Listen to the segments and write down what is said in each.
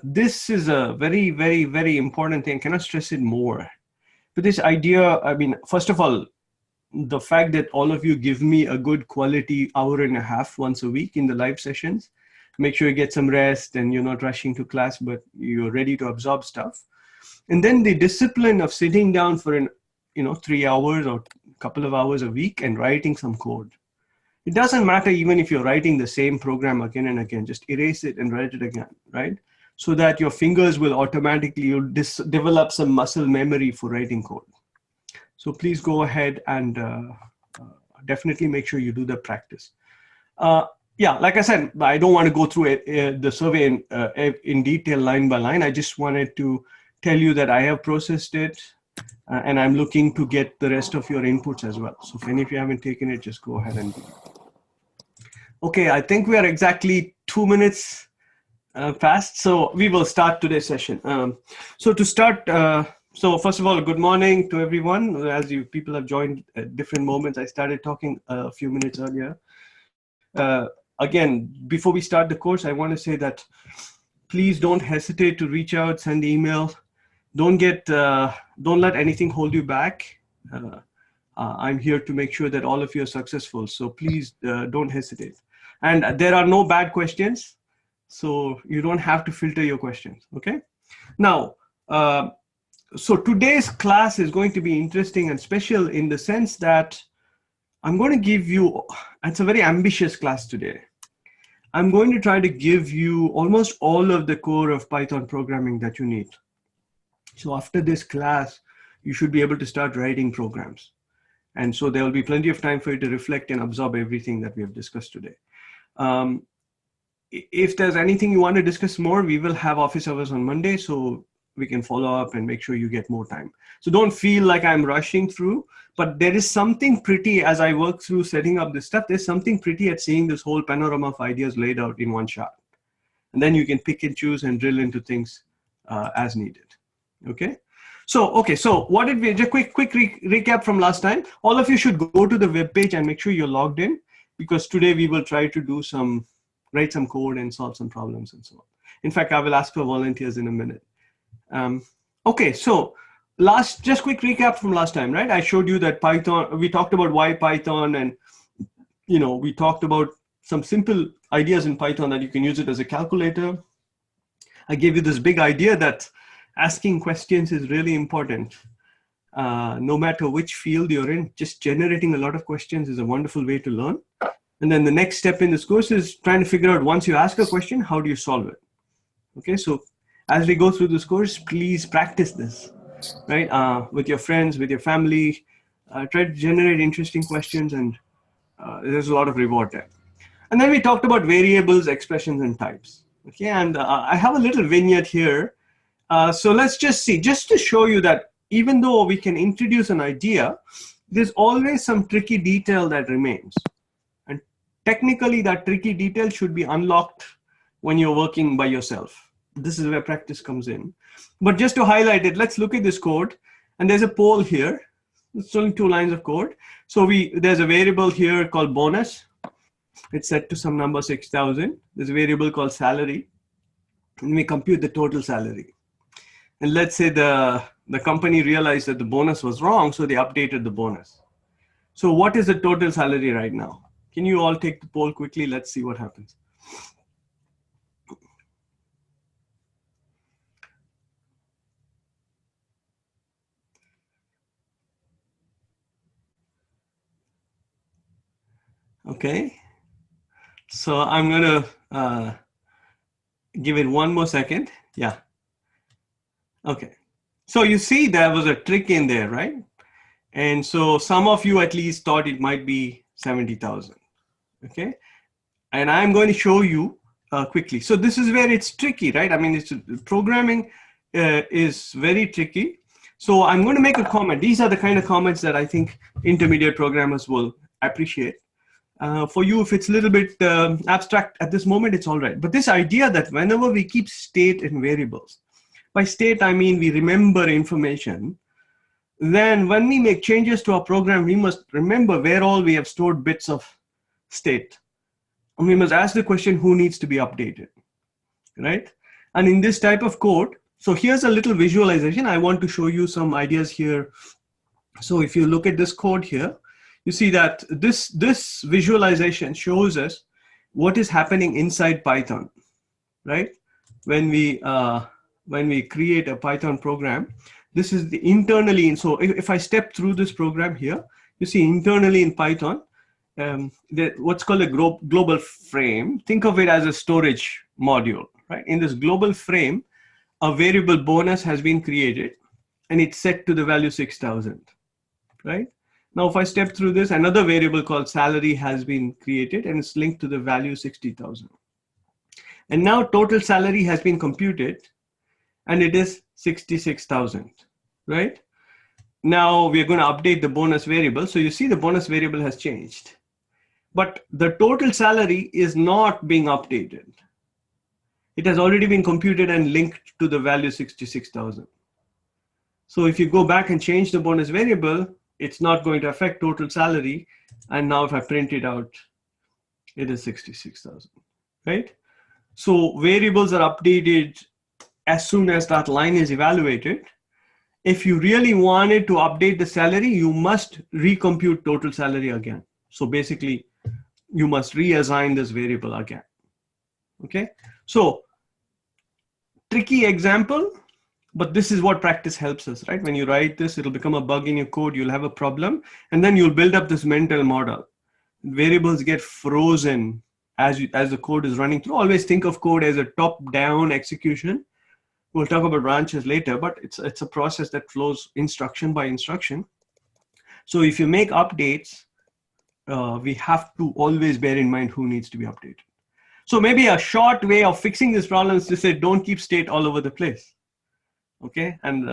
this is a very, very, very important thing. I cannot stress it more. But this idea, I mean, first of all, the fact that all of you give me a good quality hour and a half once a week in the live sessions, make sure you get some rest and you're not rushing to class, but you're ready to absorb stuff. And then the discipline of sitting down for 3 hours or a couple of hours a week and writing some code. It doesn't matter even if you're writing the same program again and again, just erase it and write it again, right? So that your fingers will automatically, you'll develop some muscle memory for writing code. So please go ahead and definitely make sure you do the practice. Yeah, like I said, I don't want to go through the survey in detail line by line. I just wanted to tell you that I have processed it and I'm looking to get the rest of your inputs as well. So if any of you haven't taken it, just go ahead and do it. Okay, I think we are exactly 2 minutes past, so we will start today's session. So to start, so first of all, good morning to everyone. As people have joined at different moments, I started talking a few minutes earlier. Again, before we start the course, I want to say that please don't hesitate to reach out, send email. Don't let anything hold you back. I'm here to make sure that all of you are successful. So please don't hesitate. And there are no bad questions, so you don't have to filter your questions, okay? Now, so today's class is going to be interesting and special in the sense that I'm going to give you, it's a very ambitious class today. I'm going to try to give you almost all of the core of Python programming that you need. So after this class, you should be able to start writing programs. And so there will be plenty of time for you to reflect and absorb everything that we have discussed today. If there's anything you want to discuss more, we will have office hours on Monday, so we can follow up and make sure you get more time. So don't feel like I'm rushing through, but there is something pretty, as I work through setting up this stuff, there's something pretty at seeing this whole panorama of ideas laid out in one shot. And then you can pick and choose and drill into things as needed. Okay. So what did we, just quick recap from last time. All of you should go to the web page and make sure you're logged in, because today we will try to do write some code and solve some problems and so on. In fact, I will ask for volunteers in a minute. Okay, so just quick recap from last time, right? I showed you that Python, we talked about why Python, and we talked about some simple ideas in Python that you can use it as a calculator. I gave you this big idea that asking questions is really important. No matter which field you're in, just generating a lot of questions is a wonderful way to learn. And then the next step in this course is trying to figure out, once you ask a question, how do you solve it? Okay, so as we go through this course, please practice this, right? With your friends, with your family, try to generate interesting questions, and there's a lot of reward there. And then we talked about variables, expressions, and types. Okay, and I have a little vignette here. So let's just see, just to show you that even though we can introduce an idea, there's always some tricky detail that remains. And technically, that tricky detail should be unlocked when you're working by yourself. This is where practice comes in. But just to highlight it, let's look at this code. And there's a poll here. It's only 2 lines of code. So there's a variable here called bonus. It's set to some number 6,000. There's a variable called salary. And we compute the total salary. And let's say the company realized that the bonus was wrong, so they updated the bonus. So what is the total salary right now? Can you all take the poll quickly? Let's see what happens. Okay, so I'm going to give it one more second. Yeah. Okay, so you see there was a trick in there, right? And so some of you at least thought it might be 70,000. Okay, and I'm going to show you quickly. So this is where it's tricky, right? I mean, programming is very tricky. So I'm going to make a comment. These are the kind of comments that I think intermediate programmers will appreciate. For you, if it's a little bit abstract at this moment, it's all right. But this idea that whenever we keep state in variables, by state, I mean we remember information, then when we make changes to our program, we must remember where all we have stored bits of state. And we must ask the question, who needs to be updated, right? And in this type of code, so here's a little visualization. I want to show you some ideas here. So if you look at this code here, you see that this visualization shows us what is happening inside Python, right? When we create a Python program, this is the internally. So if I step through this program here, you see internally in Python, what's called a global frame. Think of it as a storage module, right? In this global frame, a variable bonus has been created and it's set to the value 6,000, right? Now, if I step through this, another variable called salary has been created and it's linked to the value 60,000. And now total salary has been computed and it is 66,000, right? Now we're going to update the bonus variable. So you see the bonus variable has changed, but the total salary is not being updated. It has already been computed and linked to the value 66,000. So if you go back and change the bonus variable, it's not going to affect total salary. And now if I print it out, it is 66,000, right? So variables are updated as soon as that line is evaluated. If you really wanted to update the salary, you must recompute total salary again. So basically, you must reassign this variable again. Okay, so tricky example, but this is what practice helps us, right? When you write this, it'll become a bug in your code, you'll have a problem, and then you'll build up this mental model. Variables get frozen as the code is running through. Always think of code as a top-down execution. We'll talk about branches later, but it's a process that flows instruction by instruction. So if you make updates, we have to always bear in mind who needs to be updated. So maybe a short way of fixing this problem is to say, don't keep state all over the place. Okay, and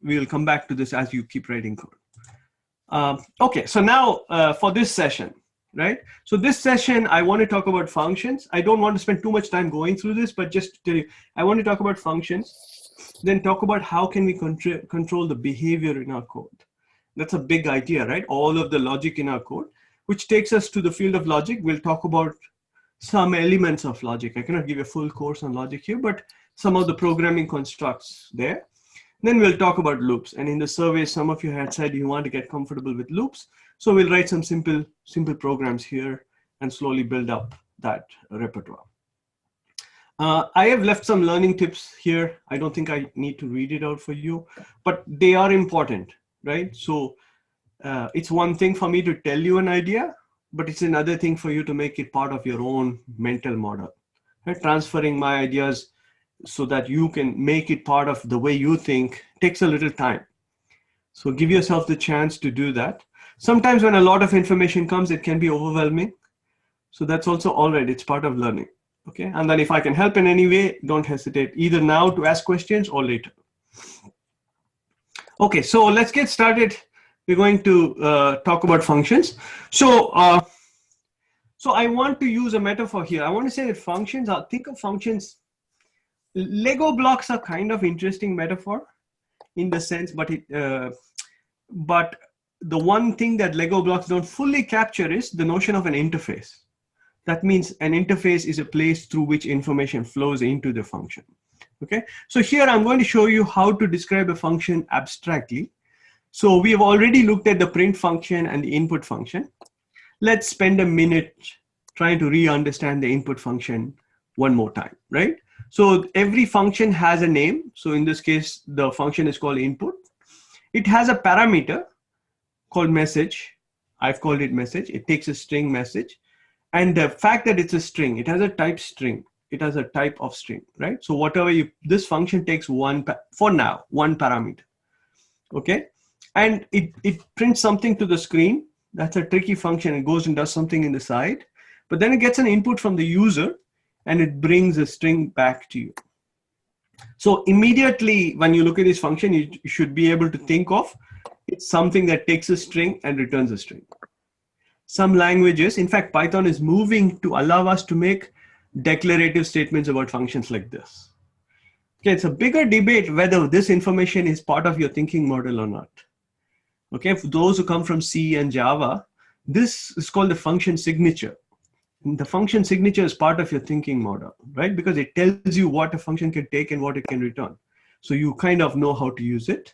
we will come back to this as you keep writing code. Okay, so now for this session, right? So this session, I want to talk about functions. I don't want to spend too much time going through this, but just to tell you, I want to talk about functions, then talk about how can we control the behavior in our code. That's a big idea, right? All of the logic in our code, which takes us to the field of logic. We'll talk about some elements of logic. I cannot give a full course on logic here, but some of the programming constructs there. Then we'll talk about loops. And in the survey, some of you had said you want to get comfortable with loops. So we'll write some simple programs here and slowly build up that repertoire. I have left some learning tips here. I don't think I need to read it out for you, but they are important, right? So it's one thing for me to tell you an idea, but it's another thing for you to make it part of your own mental model, right? Transferring my ideas so that you can make it part of the way you think takes a little time. So give yourself the chance to do that. Sometimes when a lot of information comes, it can be overwhelming. So that's also all right. It's part of learning. Okay. And then if I can help in any way, don't hesitate either now to ask questions or later. Okay. So let's get started. We're going to talk about functions. So I want to use a metaphor here. I want to say that functions are, think of functions. Lego blocks are kind of interesting metaphor in the sense, but the one thing that Lego blocks don't fully capture is the notion of an interface. That means an interface is a place through which information flows into the function. Okay, so here I'm going to show you how to describe a function abstractly. So we have already looked at the print function and the input function. Let's spend a minute trying to re-understand the input function one more time, right? So every function has a name. So in this case, the function is called input. It has a parameter called message. I've called it message. It takes a string message. And the fact that it's a string, it has a type string. It has a type of string, right? So whatever this function takes for now, one parameter, okay? And it prints something to the screen. That's a tricky function. It goes and does something in the side, but then it gets an input from the user and it brings a string back to you. So immediately when you look at this function, you should be able to think of it's something that takes a string and returns a string. Some languages, in fact, Python is moving to allow us to make declarative statements about functions like this. Okay, it's a bigger debate whether this information is part of your thinking model or not. Okay, for those who come from C and Java, this is called the function signature. the function signature is part of your thinking model, right? Because it tells you what a function can take and what it can return. So you kind of know how to use it.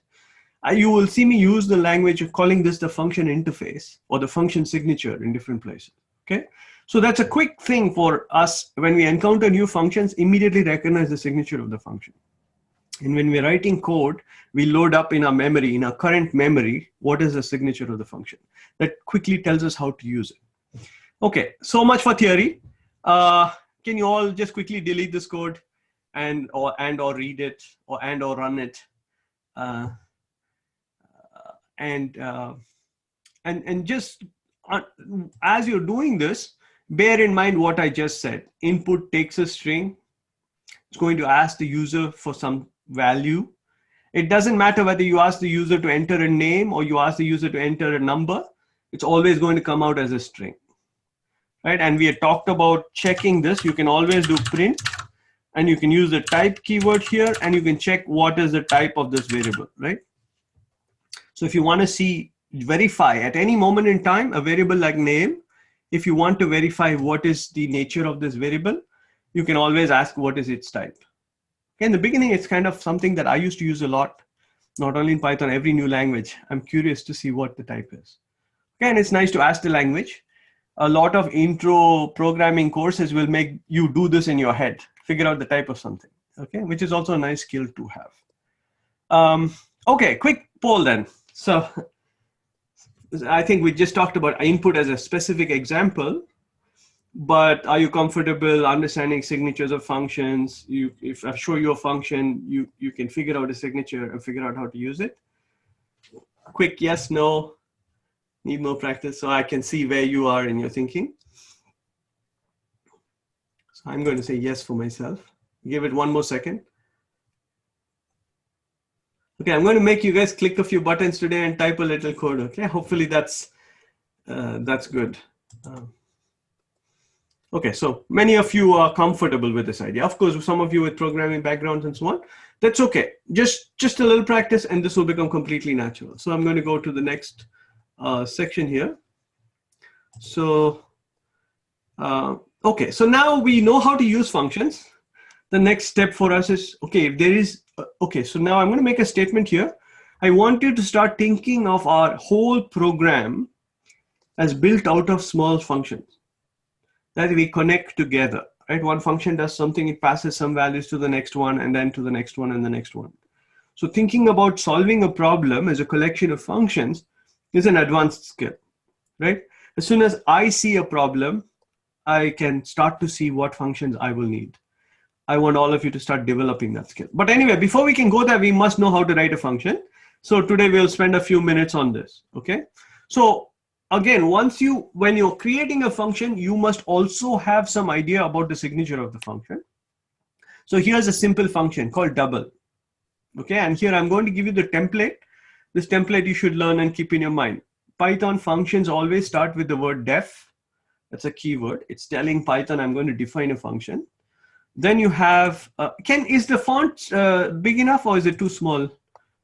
You will see me use the language of calling this the function interface or the function signature in different places, okay? So that's a quick thing for us. When we encounter new functions, immediately recognize the signature of the function. And when we're writing code, we load up in our memory, in our current memory, what is the signature of the function. That quickly tells us how to use it. Okay, so much for theory. Can you all just quickly delete this code and or read it or run it? And just as you're doing this, bear in mind what I just said. Input takes a string. It's going to ask the user for some value. It doesn't matter whether you ask the user to enter a name or you ask the user to enter a number. It's always going to come out as a string, right? And we had talked about checking this. You can always do print, and you can use the type keyword here, and you can check what is the type of this variable, right? So if you want to verify at any moment in time a variable like name, if you want to verify what is the nature of this variable, you can always ask what is its type. In the beginning, it's kind of something that I used to use a lot, not only in Python, every new language. I'm curious to see what the type is. Okay, and it's nice to ask the language. A lot of intro programming courses will make you do this in your head, figure out the type of something, okay, which is also a nice skill to have. Okay, quick poll then. So I think we just talked about input as a specific example. But are you comfortable understanding signatures of functions? If I show you a function, you can figure out a signature and figure out how to use it. Quick yes, no, need more practice, so I can see where you are in your thinking. So I'm going to say yes for myself. Give it one more second. Okay, I'm going to make you guys click a few buttons today and type a little code, okay? Hopefully that's good. Okay, so many of you are comfortable with this idea. Of course, some of you with programming backgrounds and so on, that's okay. Just a little practice and this will become completely natural. So I'm going to go to the next section here. So, okay, so now we know how to use functions. The next step for us is, okay, if there is, okay, so now I'm going to make a statement here. I want you to start thinking of our whole program as built out of small functions that we connect together, right? One function does something, it passes some values to the next one and then to the next one and the next one. So thinking about solving a problem as a collection of functions is an advanced skill, right? As soon as I see a problem, I can start to see what functions I will need. I want all of you to start developing that skill. But anyway, before we can go there, we must know how to write a function. So today we'll spend a few minutes on this, okay? So again, when you're creating a function, you must also have some idea about the signature of the function. So here's a simple function called double. Okay, and here I'm going to give you the template. This template you should learn and keep in your mind. Python functions always start with the word def. That's a keyword. It's telling Python I'm going to define a function. Then you have, is the font big enough or is it too small?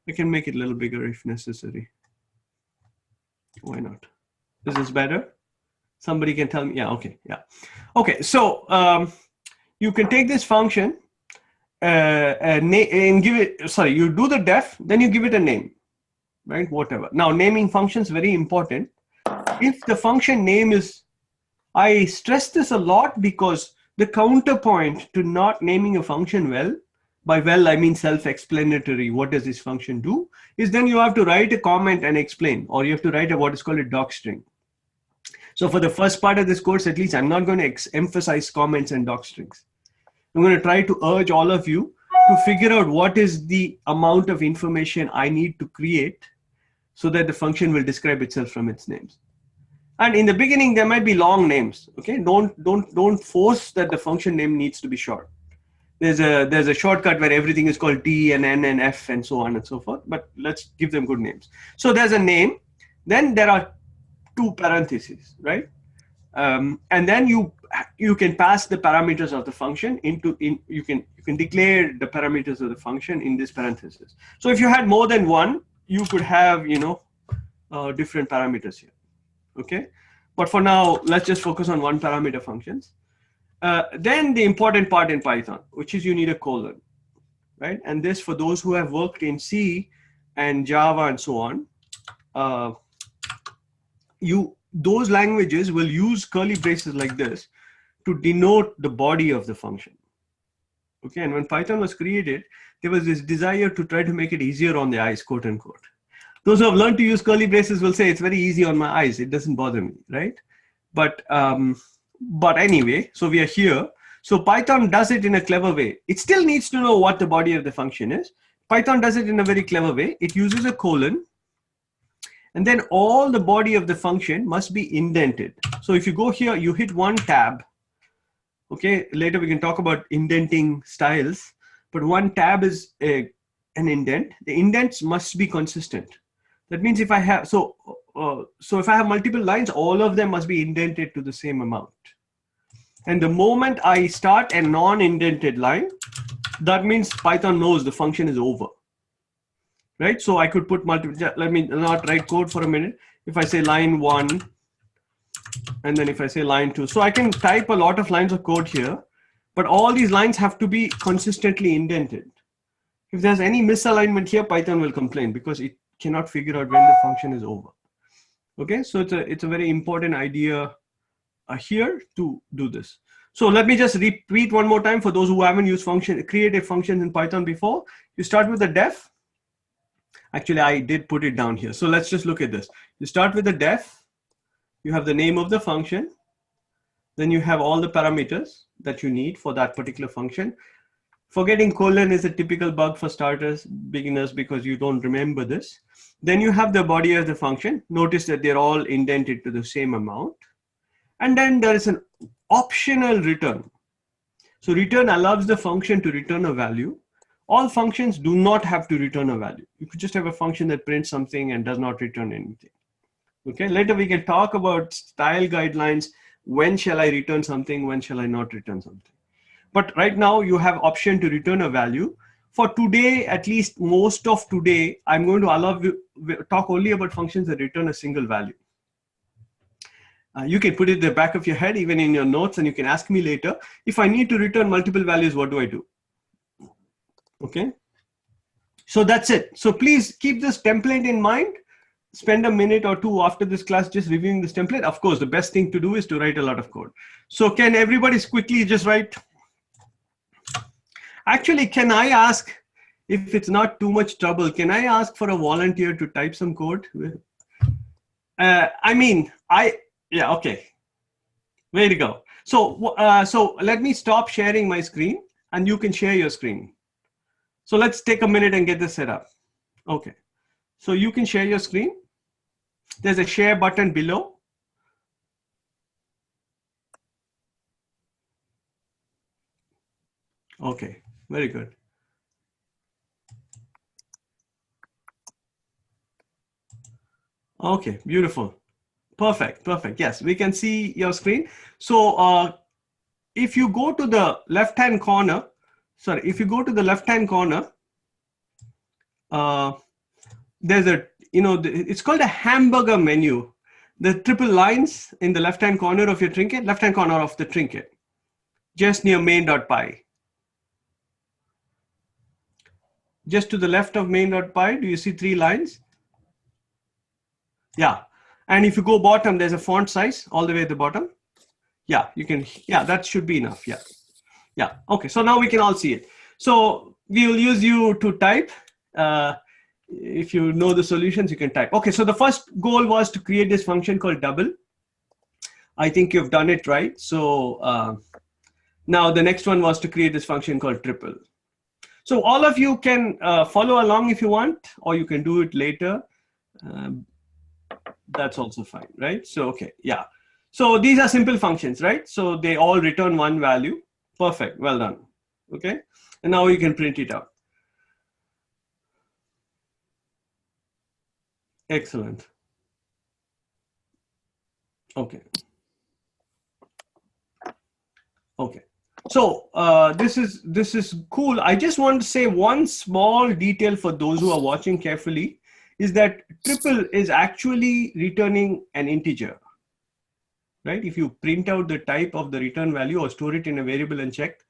I can make it a little bigger if necessary. Why not? This is better. Somebody can tell me. Yeah, okay, yeah. Okay, so you can take this function and give it, sorry, you do the def, then you give it a name, right? Whatever. Now, naming functions very important. If the function name is, I stress this a lot because the counterpoint to not naming a function well, by well, I mean self-explanatory, what does this function do, is then you have to write a comment and explain, or you have to write what is called a docstring. So for the first part of this course, at least, I'm not going to emphasize comments and docstrings. I'm going to try to urge all of you to figure out what is the amount of information I need to create so that the function will describe itself from its names. And in the beginning, there might be long names. Okay, don't force that the function name needs to be short. There's a shortcut where everything is called T and N and F and so on and so forth. But let's give them good names. So there's a name. Then there are two parentheses, right? And then you can pass the parameters of the function you can declare the parameters of the function in this parenthesis. So if you had more than one, you could have different parameters here. Okay, But for now, let's just focus on one parameter functions. Then the important part in Python, which is you need a colon, right? And this, for those who have worked in C and Java and so on, those languages will use curly braces like this to denote the body of the function. Okay, and when Python was created, there was this desire to try to make it easier on the eyes, quote unquote. Those who have learned to use curly braces will say it's very easy on my eyes. It doesn't bother me, right? But anyway, so we are here. So Python does it in a clever way. It still needs to know what the body of the function is. Python does it in a very clever way. It uses a colon, and then all the body of the function must be indented. So if you go here, you hit one tab. Okay, later we can talk about indenting styles, but one tab is an indent. The indents must be consistent. That means if I have, so if I have multiple lines, all of them must be indented to the same amount. And the moment I start a non-indented line, that means Python knows the function is over, right? So I could put multiple, let me not write code for a minute. If I say line 1, and then if I say line 2, so I can type a lot of lines of code here, but all these lines have to be consistently indented. If there's any misalignment here, Python will complain because it cannot figure out when the function is over. Okay, so it's a very important idea here to do this. So let me just repeat one more time for those who haven't used creative functions in Python before. You start with the def. Actually, I did put it down here. So let's just look at this. You start with the def. You have the name of the function. Then you have all the parameters that you need for that particular function. Forgetting colon is a typical bug for starters, beginners, because you don't remember this. Then you have the body of the function. Notice that they're all indented to the same amount. And then there is an optional return. So return allows the function to return a value. All functions do not have to return a value. You could just have a function that prints something and does not return anything. Okay, later we can talk about style guidelines. When shall I return something? When shall I not return something? But right now you have option to return a value. For today, at least most of today, I'm going to allow you talk only about functions that return a single value. You can put it in the back of your head, even in your notes, and you can ask me later. If I need to return multiple values, what do I do? Okay. So that's it. So please keep this template in mind. Spend a minute or two after this class just reviewing this template. Of course, the best thing to do is to write a lot of code. So can everybody quickly just write? Actually, can I ask, if it's not too much trouble, can I ask for a volunteer to type some code? Yeah, okay. Way to go. So, so let me stop sharing my screen and you can share your screen. So let's take a minute and get this set up. Okay. So you can share your screen. There's a share button below. Okay, very good. Okay, beautiful. Perfect, perfect. Yes, we can see your screen. So if you go to the left-hand corner, if you go to the left-hand corner, there's a, it's called a hamburger menu. The triple lines in the left-hand corner of your trinket, left-hand corner of the trinket, just near main.py. Just to the left of main.py, do you see 3 lines? Yeah. And if you go bottom, there's a font size all the way at the bottom. Yeah, you can, yeah, that should be enough. Yeah. Yeah. Okay. So now we can all see it. So we will use you to type. If you know the solutions, you can type. Okay. So the first goal was to create this function called double. I think you've done it right. So now the next one was to create this function called triple. So all of you can follow along if you want, or you can do it later. That's also fine, right? So, okay, yeah. So these are simple functions, right? So they all return one value. Perfect, well done, okay? And now you can print it out. Excellent. Okay. Okay. So this is cool. I just want to say one small detail for those who are watching carefully is that triple is actually returning an integer. right? If you print out the type of the return value or store it in a variable and check,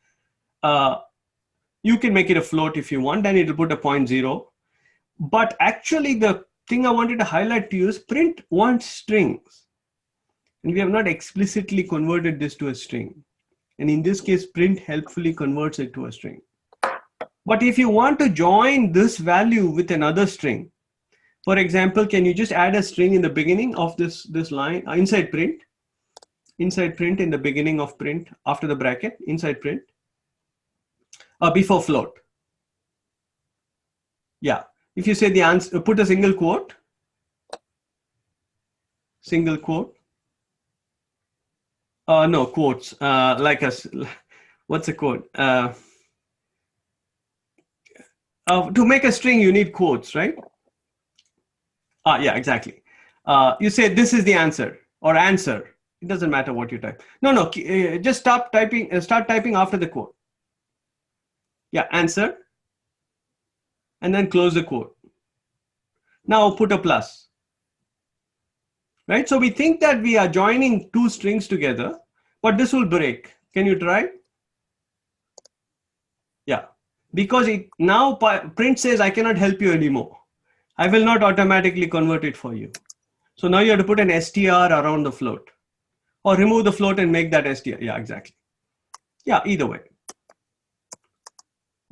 you can make it a float if you want, and it'll put a 0.0. But actually the thing I wanted to highlight to you is print wants strings. And we have not explicitly converted this to a string. And in this case, print helpfully converts it to a string. But if you want to join this value with another string, for example, can you just add a string in the beginning of this line inside print in the beginning of print after the bracket inside print before float? Yeah. If you say the answer, put a single quote. No quotes, like what's a quote? To make a string, you need quotes, right? Yeah, exactly. You say this is the answer or answer. It doesn't matter what you type. No, just stop typing. Start typing after the quote. Yeah, answer. And then close the quote. Now put a plus. Right? So we think that we are joining two strings together, but this will break. Can you try? Yeah, because it now print says I cannot help you anymore. I will not automatically convert it for you. So now you have to put an str around the float, or remove the float and make that str. Yeah, exactly. Yeah, either way.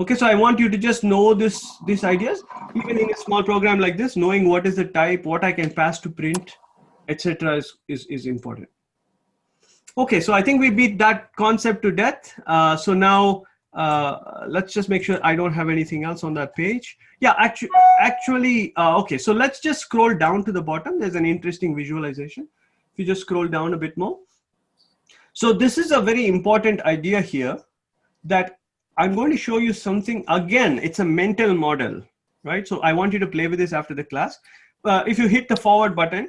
Okay, so I want you to just know these ideas. Even in a small program like this, knowing what is the type, what I can pass to print, etc. is important. Okay, so I think we beat that concept to death. So now let's just make sure I don't have anything else on that page. Yeah, actually, okay, so let's just scroll down to the bottom. There's an interesting visualization. If you just scroll down a bit more. So this is a very important idea here that I'm going to show you something. Again, it's a mental model, right? So I want you to play with this after the class. If you hit the forward button,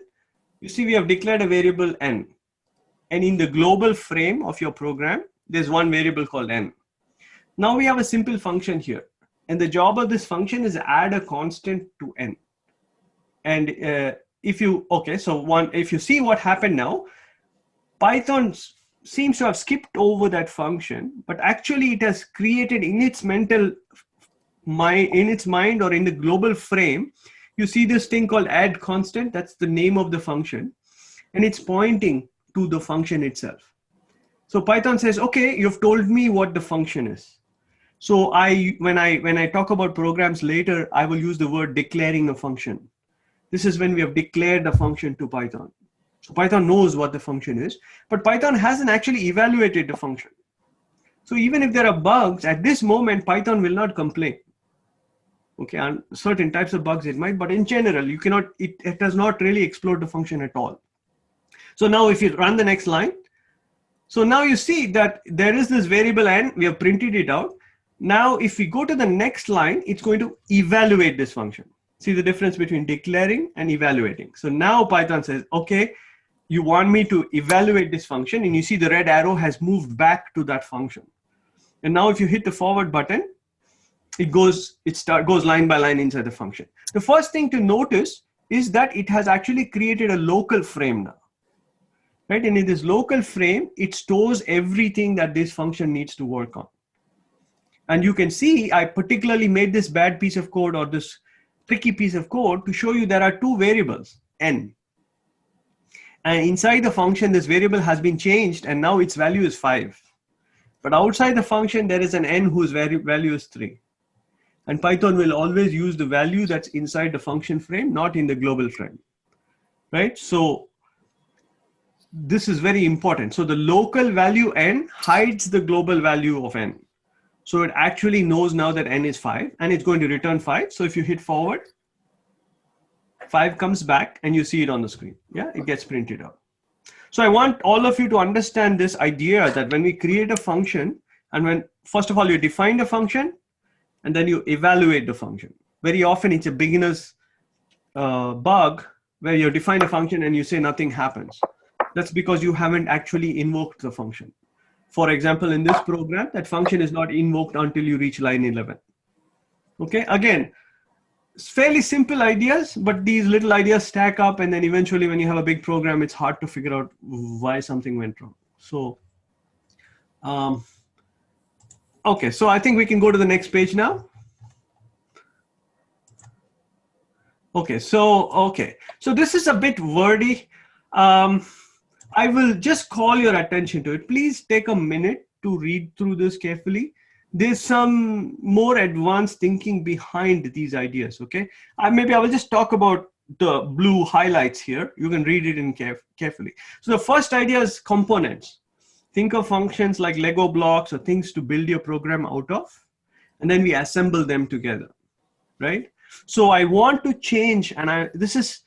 you see we have declared a variable n. And in the global frame of your program, there's one variable called n. Now we have a simple function here. And the job of this function is add a constant to n. And if you see what happened now, Python seems to have skipped over that function, but actually it has created in its mind or in the global frame, you see this thing called add constant. That's the name of the function. And it's pointing to the function itself. So Python says, okay, you've told me what the function is. So when I talk about programs later, I will use the word declaring a function. This is when we have declared a function to Python. So Python knows what the function is, but Python hasn't actually evaluated the function. So even if there are bugs, at this moment, Python will not complain. Okay, on certain types of bugs it might, but in general, you cannot. It does not really explode the function at all. So now if you run the next line, so now you see that there is this variable n, we have printed it out. Now if we go to the next line, it's going to evaluate this function. See the difference between declaring and evaluating. So now Python says, okay, you want me to evaluate this function, and you see the red arrow has moved back to that function. And now if you hit the forward button, it goes line by line inside the function. The first thing to notice is that it has actually created a local frame now. Right? And in this local frame, it stores everything that this function needs to work on. And you can see I particularly made this bad piece of code or this tricky piece of code to show you there are two variables, n. And inside the function, this variable has been changed and now its value is 5. But outside the function, there is an n whose value is 3. And Python will always use the value that's inside the function frame, not in the global frame. Right? So this is very important. So the local value n hides the global value of n. So it actually knows now that n is 5 and it's going to return 5. So if you hit forward, 5 comes back and you see it on the screen. Yeah, it gets printed out. So I want all of you to understand this idea that when we create a function and when, first of all, you define the function and then you evaluate the function. Very often it's a beginner's bug where you define a function and you say nothing happens. That's because you haven't actually invoked the function. For example, in this program, that function is not invoked until you reach line 11. Okay, again, It's fairly simple ideas, but these little ideas stack up, and then eventually when you have a big program, it's hard to figure out why something went wrong. So, okay, so I think we can go to the next page now. Okay, so this is a bit wordy. I will just call your attention to it. Please take a minute to read through this carefully. There's some more advanced thinking behind these ideas, okay? Maybe I will just talk about the blue highlights here. You can read it in carefully. So the first idea is components. Think of functions like Lego blocks or things to build your program out of, and then we assemble them together, right? So I want to change, and this is,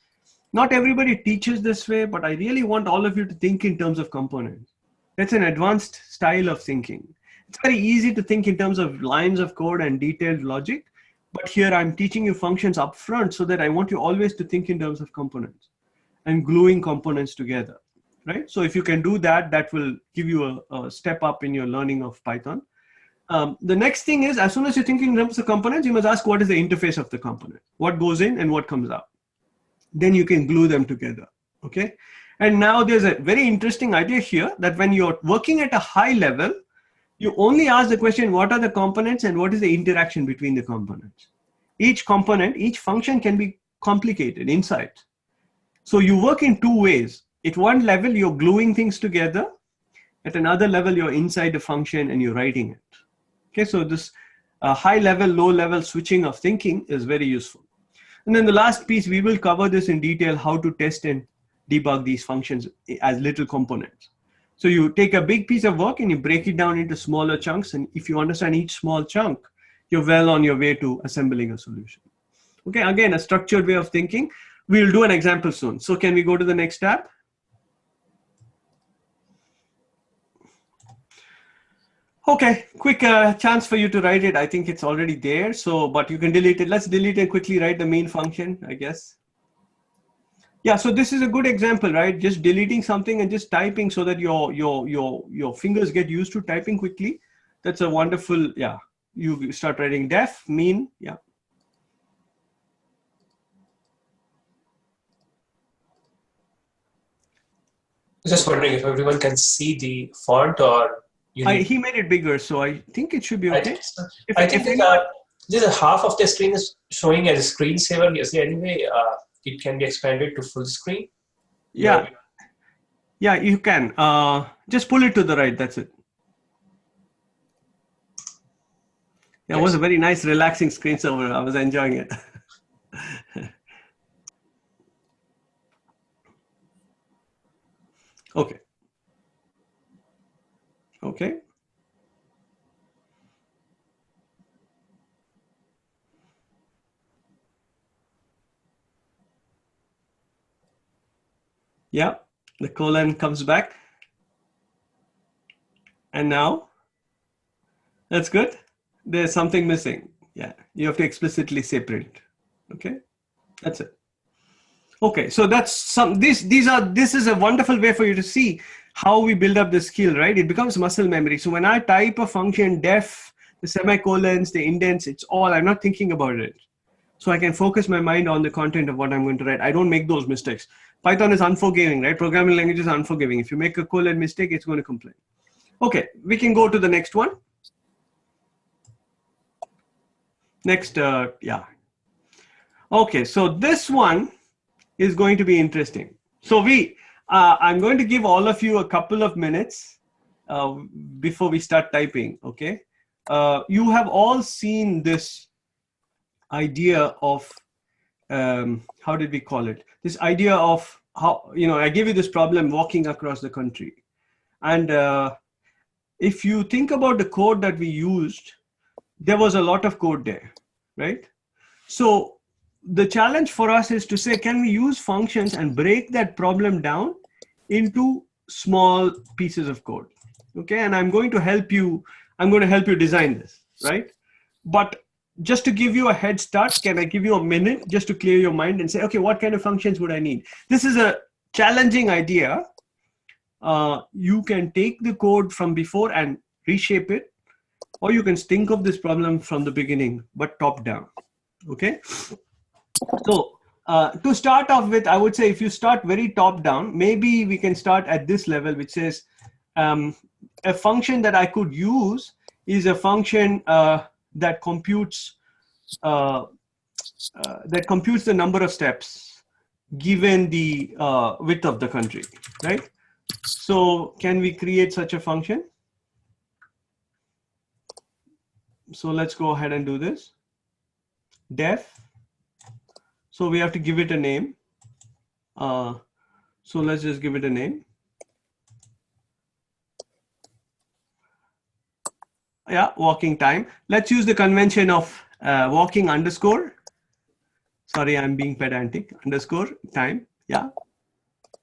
not everybody teaches this way, but I really want all of you to think in terms of components. That's an advanced style of thinking. It's very easy to think in terms of lines of code and detailed logic, but here I'm teaching you functions up front so that I want you always to think in terms of components and gluing components together, right? So if you can do that, that will give you a step up in your learning of Python. The next thing is, as soon as you're thinking in terms of components, you must ask what is the interface of the component, what goes in and what comes out. Then you can glue them together, okay? And now there's a very interesting idea here that when you're working at a high level, you only ask the question, what are the components and what is the interaction between the components? Each component, each function can be complicated inside. So you work in two ways. At one level, you're gluing things together. At another level, you're inside the function and you're writing it. Okay, so this high level, low level switching of thinking is very useful. And then the last piece, we will cover this in detail, how to test and debug these functions as little components. So you take a big piece of work and you break it down into smaller chunks. And if you understand each small chunk, you're well on your way to assembling a solution. Okay, again, a structured way of thinking. We'll do an example soon. So can we go to the next tab? Okay, quick chance for you to write it. I think it's already there. So, but you can delete it. Let's delete and quickly write the main function, I guess. Yeah, so this is a good example, right? Just deleting something and just typing so that your fingers get used to typing quickly. That's a wonderful, yeah. You start writing def, mean, yeah. Just wondering if everyone can see the font, or he made it bigger, so I think it should be okay. I think this half of the screen is showing as a screensaver. Is there any way it can be expanded to full screen? Yeah, yeah, you can. Just pull it to the right. That's it. Yeah, it was a very nice, relaxing screensaver. I was enjoying it. Okay. Okay. Yeah, the colon comes back. And now, that's good. There's something missing. Yeah, you have to explicitly say print. Okay, that's it. Okay, so that's some, this is a wonderful way for you to see how we build up the skill, right? It becomes muscle memory. So when I type a function def, the semicolons, the indents, it's all, I'm not thinking about it. So I can focus my mind on the content of what I'm going to write. I don't make those mistakes. Python is unforgiving, right? Programming languages are unforgiving. If you make a colon mistake, it's going to complain. Okay, we can go to the next one. Next, yeah. Okay, so this one is going to be interesting. So I'm going to give all of you a couple of minutes before we start typing, okay? You have all seen this idea of, how did we call it? This idea of how, I give you this problem walking across the country. And if you think about the code that we used, there was a lot of code there, right? So the challenge for us is to say, can we use functions and break that problem down into small pieces of code? Okay, and I'm going to help you design this, right? But just to give you a head start, can I give you a minute just to clear your mind and say, okay, what kind of functions would I need? This is a challenging idea. You can take the code from before and reshape it, or you can think of this problem from the beginning, but top down, okay? So to start off with, I would say if you start very top down, maybe we can start at this level, which says a function that I could use is a function that computes the number of steps given the width of the country, right? So can we create such a function? So let's go ahead and do this. Def. So we have to give it a name. So let's just give it a name. Yeah, walking time. Let's use the convention of walking underscore. Sorry, I'm being pedantic. Underscore time. Yeah.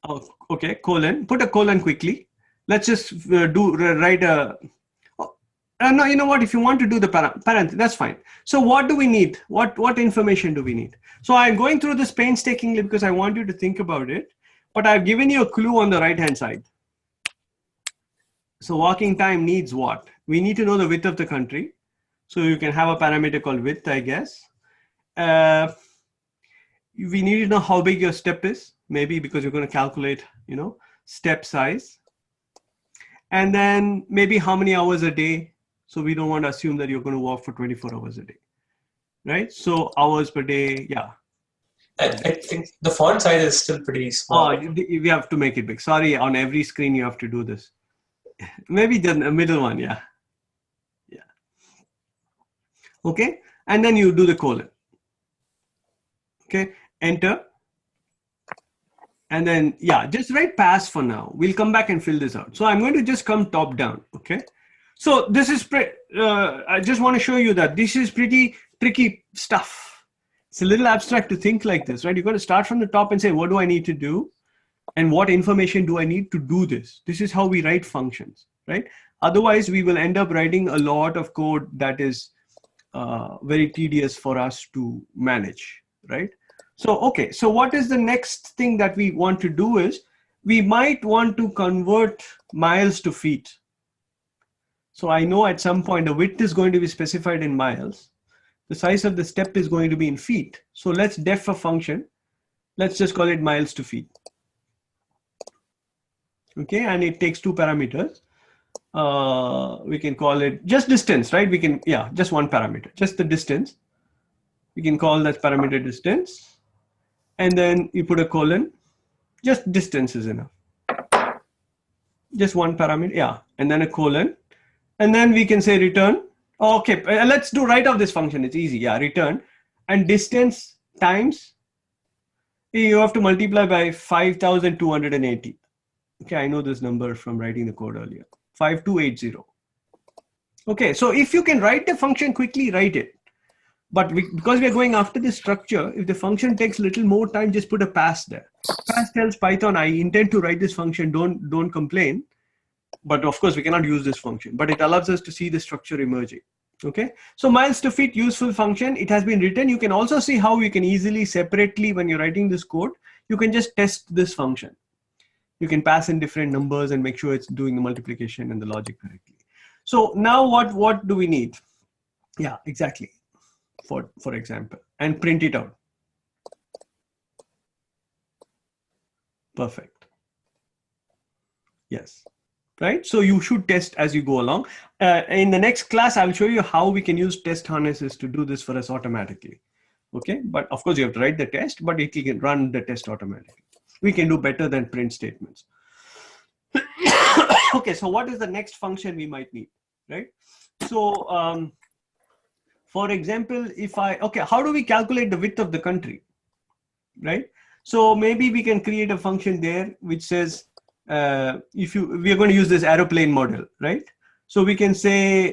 Oh, okay. Colon. Put a colon quickly. Let's just write a. No, you know what? If you want to do the parent, that's fine. So what do we need? What information do we need? So I'm going through this painstakingly because I want you to think about it. But I've given you a clue on the right-hand side. So walking time needs what? We need to know the width of the country. So you can have a parameter called width, I guess. We need to know how big your step is, maybe because you're going to calculate, step size. And then maybe how many hours a day. So we don't want to assume that you're going to walk for 24 hours a day, right? So hours per day, yeah. I think the font size is still pretty small. Oh, we have to make it big. Sorry, on every screen you have to do this. Maybe the middle one, yeah. Yeah. Okay, and then you do the colon. Okay, enter. And then, yeah, just write pass for now. We'll come back and fill this out. So I'm going to just come top down, okay? So this is, I just want to show you that this is pretty tricky stuff. It's a little abstract to think like this, right? You've got to start from the top and say, what do I need to do? And what information do I need to do this? This is how we write functions, right? Otherwise, we will end up writing a lot of code that is very tedious for us to manage, right? So, okay, so what is the next thing that we want to do is, we might want to convert miles to feet. So I know at some point the width is going to be specified in miles. The size of the step is going to be in feet. So let's def a function. Let's just call it miles to feet. Okay, and it takes two parameters. We can call it just distance, right? We can, yeah, just one parameter, just the distance. We can call that parameter distance. And then you put a colon, just distance is enough. Just one parameter, yeah, and then a colon. And then we can say return. Okay, let's do right of this function. It's easy, yeah, return. And distance times, you have to multiply by 5,280. Okay, I know this number from writing the code earlier, 5280. Okay, so if you can write the function quickly, write it. But because we are going after this structure, if the function takes a little more time, just put a pass there. Pass tells Python, I intend to write this function, don't complain. But of course, we cannot use this function, but it allows us to see the structure emerging. Okay, so miles to feet, useful function. It has been written. You can also see how you can easily separately, when you're writing this code, you can just test this function. You can pass in different numbers and make sure it's doing the multiplication and the logic correctly. So now what do we need? Yeah, exactly. For example, and print it out. Perfect. Yes. Right? So you should test as you go along. In the next class, I'll show you how we can use test harnesses to do this for us automatically. Okay, but of course you have to write the test, but it can run the test automatically. We can do better than print statements. Okay, so what is the next function we might need, right? So for example, how do we calculate the width of the country, right? So maybe we can create a function there which says, we are going to use this aeroplane model, right? So we can say,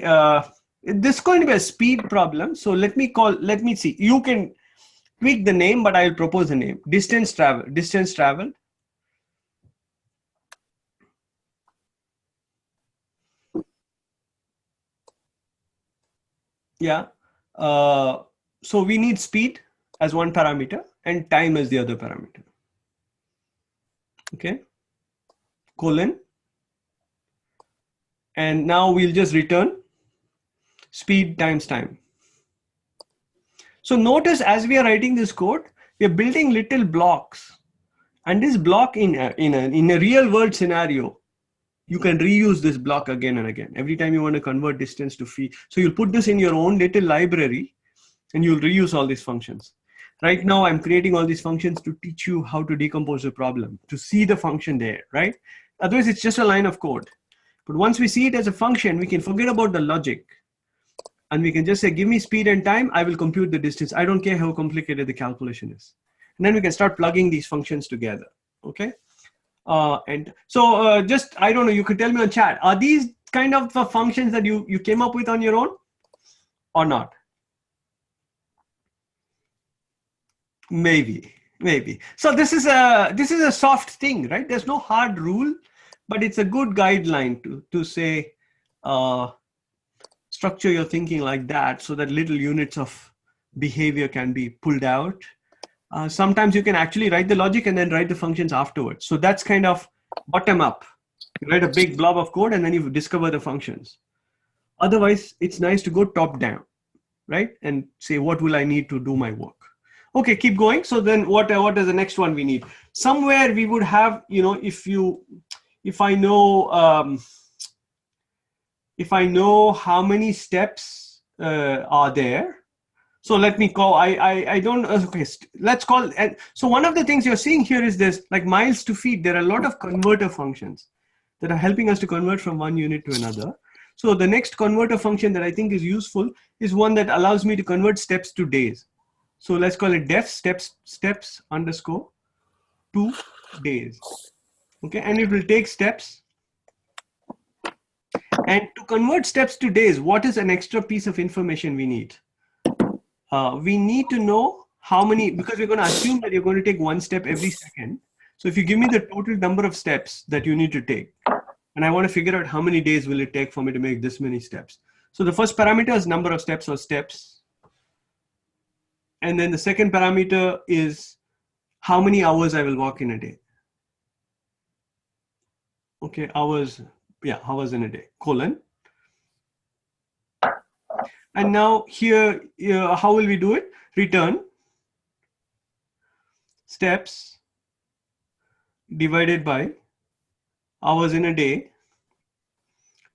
this is going to be a speed problem. So let me see, you can tweak the name, but I'll propose a name, distance traveled. Yeah. So we need speed as one parameter and time as the other parameter. Okay. Colon. And now we'll just return speed times time. So notice as we are writing this code, We are building little blocks, and this block in a real world scenario, you can reuse this block again and again. Every time you want to convert distance to feet, so you'll put this in your own little library, and you'll reuse all these functions. Right now, I'm creating all these functions to teach you how to decompose the problem, to see the function there, right? Otherwise, it's just a line of code. But once we see it as a function, we can forget about the logic. And we can just say, give me speed and time, I will compute the distance. I don't care how complicated the calculation is. And then we can start plugging these functions together, okay? And so just, I don't know, you could tell me on chat, are these kind of functions that you came up with on your own or not? Maybe. So this is a soft thing, right? There's no hard rule, but it's a good guideline to say, structure your thinking like that so that little units of behavior can be pulled out. Sometimes you can actually write the logic and then write the functions afterwards. So that's kind of bottom up. You write a big blob of code and then you discover the functions. Otherwise, it's nice to go top down, right? And say, what will I need to do my work? Okay, keep going. So then what is the next one we need? Somewhere we would have, if I know how many steps are there. So let me call, I don't, okay, let's call, so one of the things you're seeing here is this, like miles to feet, there are a lot of converter functions that are helping us to convert from one unit to another. So the next converter function that I think is useful is one that allows me to convert steps to days. So let's call it def steps underscore to days. Okay, and it will take steps. And to convert steps to days, what is an extra piece of information we need? We need to know how many, because we're going to assume that you're going to take one step every second. So if you give me the total number of steps that you need to take, and I want to figure out how many days will it take for me to make this many steps. So the first parameter is number of steps or steps. And then the second parameter is how many hours I will walk in a day. Okay, hours, yeah, hours in a day, colon. And now here, how will we do it? Return steps divided by hours in a day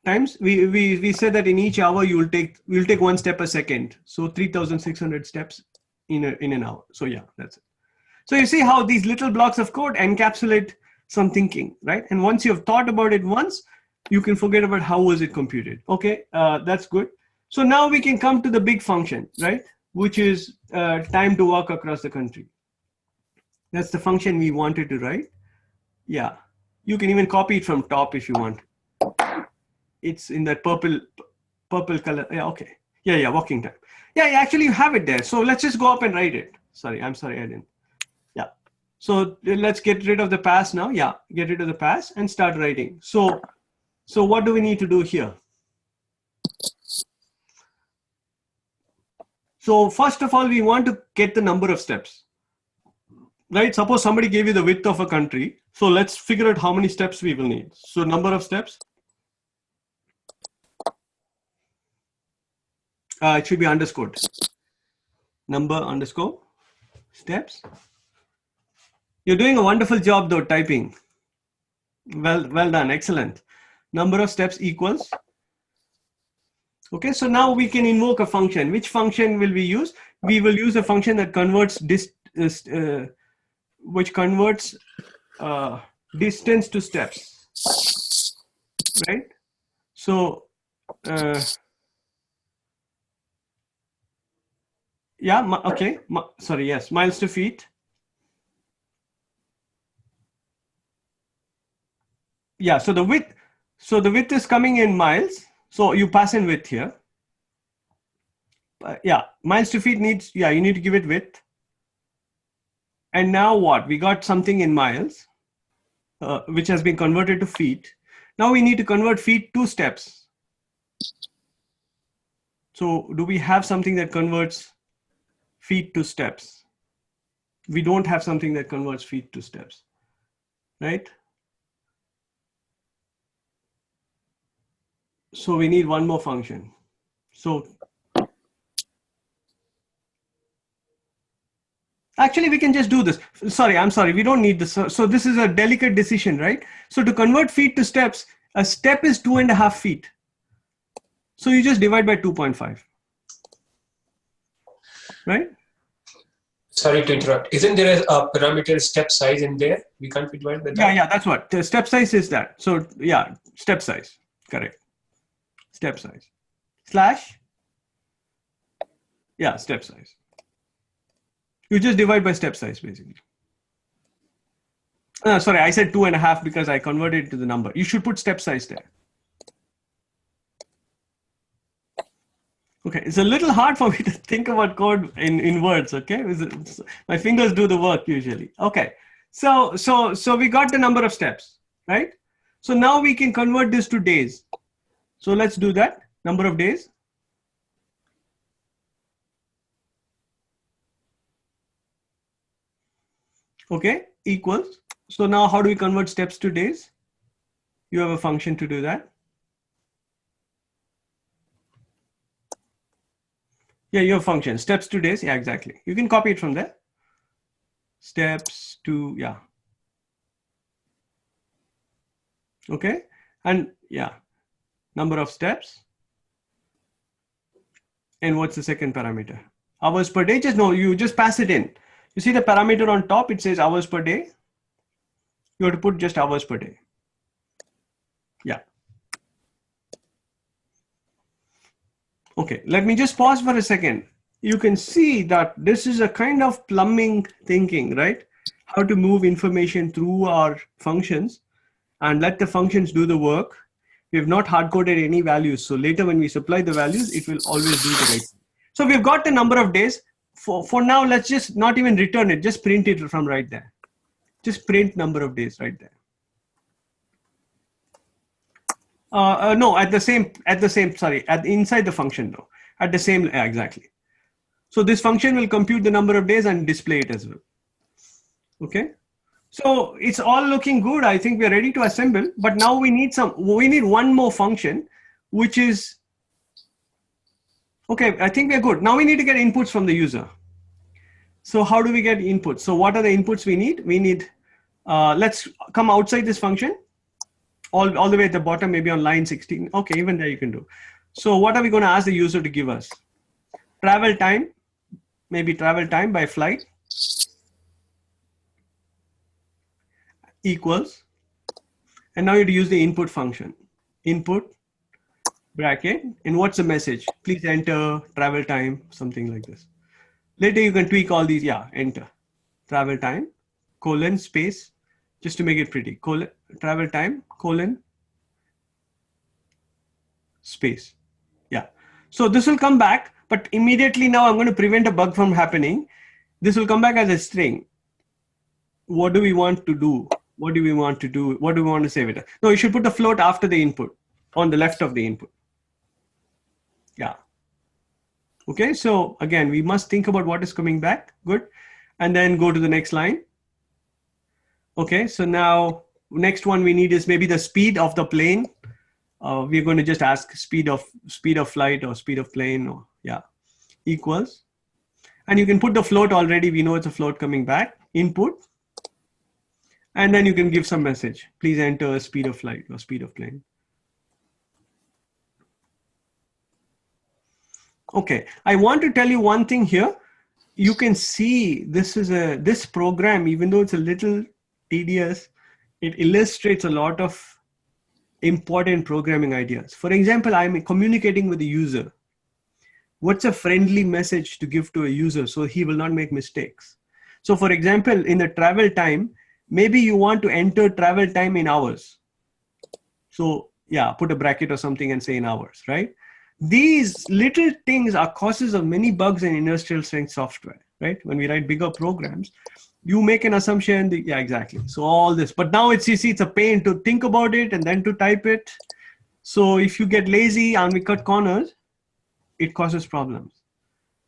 times, we said that in each hour we'll take one step a second. So 3,600 steps in an hour. So yeah, that's it. So you see how these little blocks of code encapsulate some thinking, right? And once you've thought about it once, you can forget about how was it computed. Okay, that's good. So now we can come to the big function, right? Which is time to walk across the country. That's the function we wanted to write. Yeah, you can even copy it from top if you want. It's in that purple color. Yeah, okay. Yeah, walking time. Yeah, actually you have it there. So let's just go up and write it. Sorry, I'm sorry I didn't. Yeah. So let's get rid of the pass now. Yeah, get rid of the pass and start writing. So what do we need to do here? So first of all, we want to get the number of steps, right? Suppose somebody gave you the width of a country. So let's figure out how many steps we will need. So number of steps. It should be underscored. Number underscore steps. You're doing a wonderful job though, typing. Well done, excellent. Number of steps equals. Okay, so now we can invoke a function. Which function will we use? We will use a function that converts distance to steps, right? So yeah, okay, sorry, yes, miles to feet. Yeah, so the width is coming in miles. So you pass in width here. Yeah, miles to feet needs, yeah, you need to give it width. And now what? We got something in miles, which has been converted to feet. Now we need to convert feet to steps. So do we have something that converts feet to steps? We don't have something that converts feet to steps, right? So we need one more function. So Actually, we can just do this. Sorry, I'm sorry. We don't need this. So this is a delicate decision, right? So to convert feet to steps, a step is 2.5 feet. So you just divide by 2.5, right? Sorry to interrupt. Isn't there a parameter step size in there? We can't divide by that? Yeah, that's what. The step size is that. So yeah, step size. Correct. Step size. Slash. Yeah, step size. You just divide by step size, basically. Sorry, I said 2.5 because I converted it to the number. You should put step size there. Okay, it's a little hard for me to think about code in words, okay? My fingers do the work usually. Okay, so we got the number of steps, right? So now we can convert this to days. So let's do that, number of days. Okay, equals. So now how do we convert steps to days? You have a function to do that. Yeah, your function, steps to days. Yeah, exactly. You can copy it from there. Steps to, yeah. Okay, and yeah, number of steps. And what's the second parameter? Hours per day. Just no, you just pass it in. You see the parameter on top, it says hours per day. You have to put just hours per day. Yeah. Okay, let me just pause for a second. You can see that this is a kind of plumbing thinking, right? How to move information through our functions and let the functions do the work. We have not hard-coded any values. So later when we supply the values, it will always do the right thing. So we've got the number of days. For now, let's just not even return it. Just print it from right there. Just print number of days right there. No, at the same, sorry, inside the function though, at the same, exactly. So this function will compute the number of days and display it as well. Okay. So it's all looking good. I think we're ready to assemble, but now we need one more function, which is, okay, I think we're good. Now we need to get inputs from the user. So how do we get inputs? So what are the inputs we need? We need, let's come outside this function. All the way at the bottom, maybe on line 16. Okay, even there you can do. So what are we going to ask the user to give us? Travel time, maybe travel time by flight equals, and now you have to use the input function. Input bracket, and what's the message? Please enter travel time, something like this. Later you can tweak all these, yeah, enter. Travel time, colon, space, just to make it pretty, colon, travel time, colon, space. Yeah. So this will come back, but immediately now I'm going to prevent a bug from happening. This will come back as a string. What do we want to do? What do we want to do? What do we want to save it? No, you should put a float after the input, on the left of the input. Yeah. Okay, so again, we must think about what is coming back. Good. And then go to the next line. Okay, so now next one we need is maybe the speed of the plane. We're going to just ask speed of flight or speed of plane, or yeah, equals. And you can put the float already. We know it's a float coming back. Input. And then you can give some message. Please enter speed of flight or speed of plane. Okay, I want to tell you one thing here. You can see this program, even though it's a little tedious, it illustrates a lot of important programming ideas. For example, I'm communicating with the user. What's a friendly message to give to a user so he will not make mistakes? So for example, in the travel time, maybe you want to enter travel time in hours. So yeah, put a bracket or something and say in hours, right? These little things are causes of many bugs in industrial strength software, right? When we write bigger programs, you make an assumption, yeah, exactly. So all this, but now you see, it's a pain to think about it and then to type it. So if you get lazy and we cut corners, it causes problems,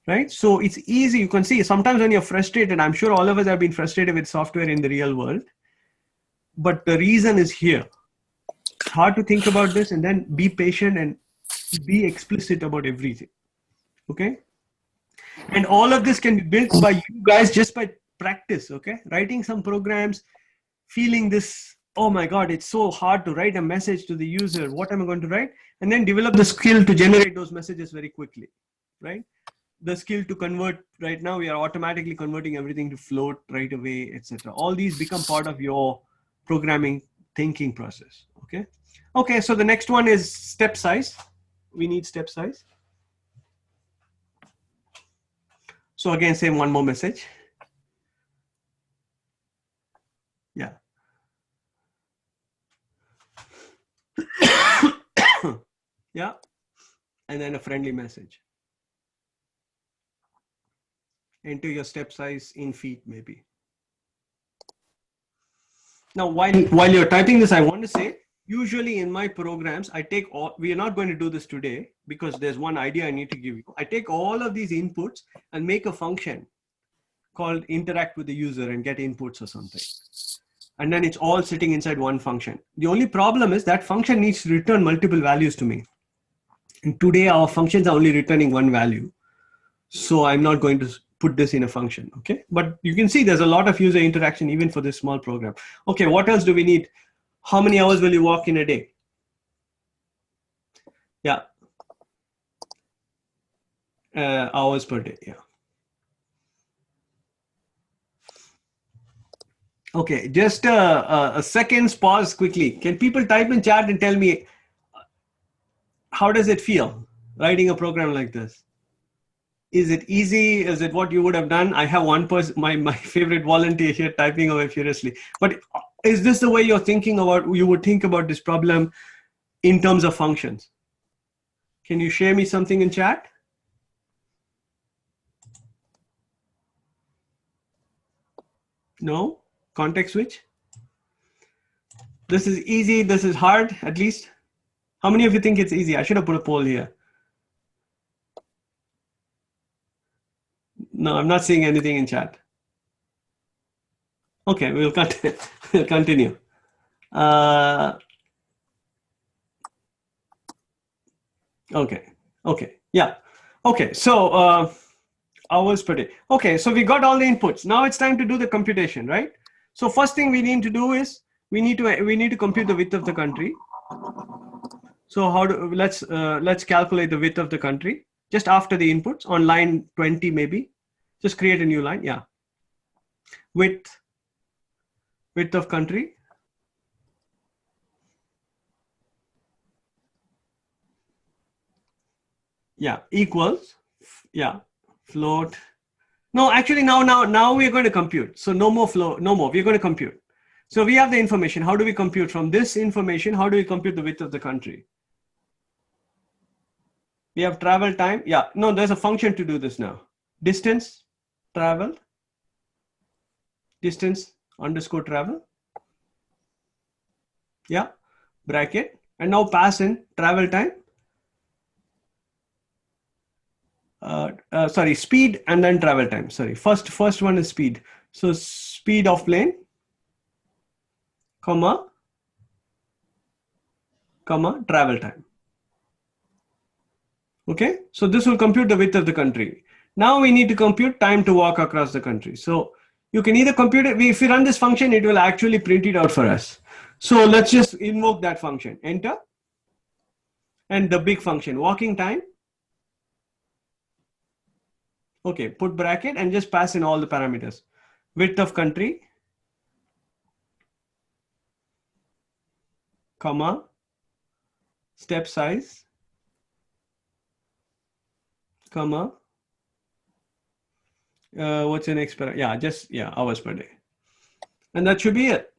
right? So it's easy. You can see sometimes when you're frustrated, I'm sure all of us have been frustrated with software in the real world, but the reason is here. It's hard to think about this and then be patient and be explicit about everything. Okay. And all of this can be built by you guys just by practice, okay? Writing some programs, feeling this, oh my God, it's so hard to write a message to the user. What am I going to write? And then develop the skill to generate those messages very quickly, right? The skill to convert. Right now we are automatically converting everything to float right away, etc. All these become part of your programming thinking process. Okay, so the next one is step size. We need step size. So again, same one more message. Yeah. Yeah, and then a friendly message. Enter your step size in feet maybe. Now, while you're typing this, I want to say, usually in my programs, I take all, we are not going to do this today because there's one idea I need to give you. I take all of these inputs and make a function called interact with the user and get inputs or something. And then it's all sitting inside one function. The only problem is that function needs to return multiple values to me. And today our functions are only returning one value. So I'm not going to put this in a function, okay? But you can see there's a lot of user interaction even for this small program. Okay, what else do we need? How many hours will you walk in a day? Yeah. Hours per day, yeah. Okay, just a second's pause quickly. Can people type in chat and tell me, how does it feel writing a program like this? Is it easy? Is it what you would have done? I have one person, my favorite volunteer here typing away furiously. But is this the way you're thinking about, you would think about this problem in terms of functions? Can you share me something in chat? No? Context switch? This is easy, this is hard, at least. How many of you think it's easy? I should have put a poll here. No, I'm not seeing anything in chat. Okay, we'll continue. We'll continue. Okay, yeah. Okay, so hours per day. Okay, so we got all the inputs. Now it's time to do the computation, right? So first thing we need to do is we need to compute the width of the country. So how do let's calculate the width of the country just after the inputs on line 20 maybe. Just create a new line. Yeah. Width of country. Yeah, equals. Yeah, float. No, actually now we're going to compute. So no more float, no more. We're going to compute. So we have the information. How do we compute from this information? How do we compute the width of the country? We have travel time. Yeah, no, there's a function to do this now. Distance, travel, distance underscore travel. Yeah, bracket. And now pass in travel time. Sorry, speed and then travel time. Sorry, first one is speed. So speed of plane, comma, travel time. Okay, so this will compute the width of the country. Now we need to compute time to walk across the country. So you can either compute it, if we run this function, it will actually print it out for us. So let's just invoke that function, enter. And the big function, walking time. Okay, put bracket and just pass in all the parameters. Width of country, comma, step size, comma, what's the next parameter? Yeah, just, yeah, hours per day. And that should be it.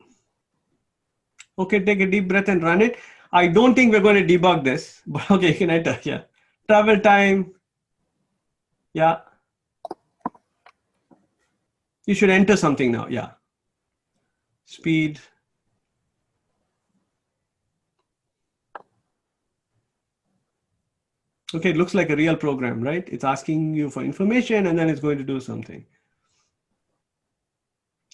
Okay, take a deep breath and run it. I don't think we're going to debug this, but okay, you can enter, yeah. Travel time, yeah. You should enter something now, yeah. Speed. Okay, it looks like a real program, right? It's asking you for information and then it's going to do something.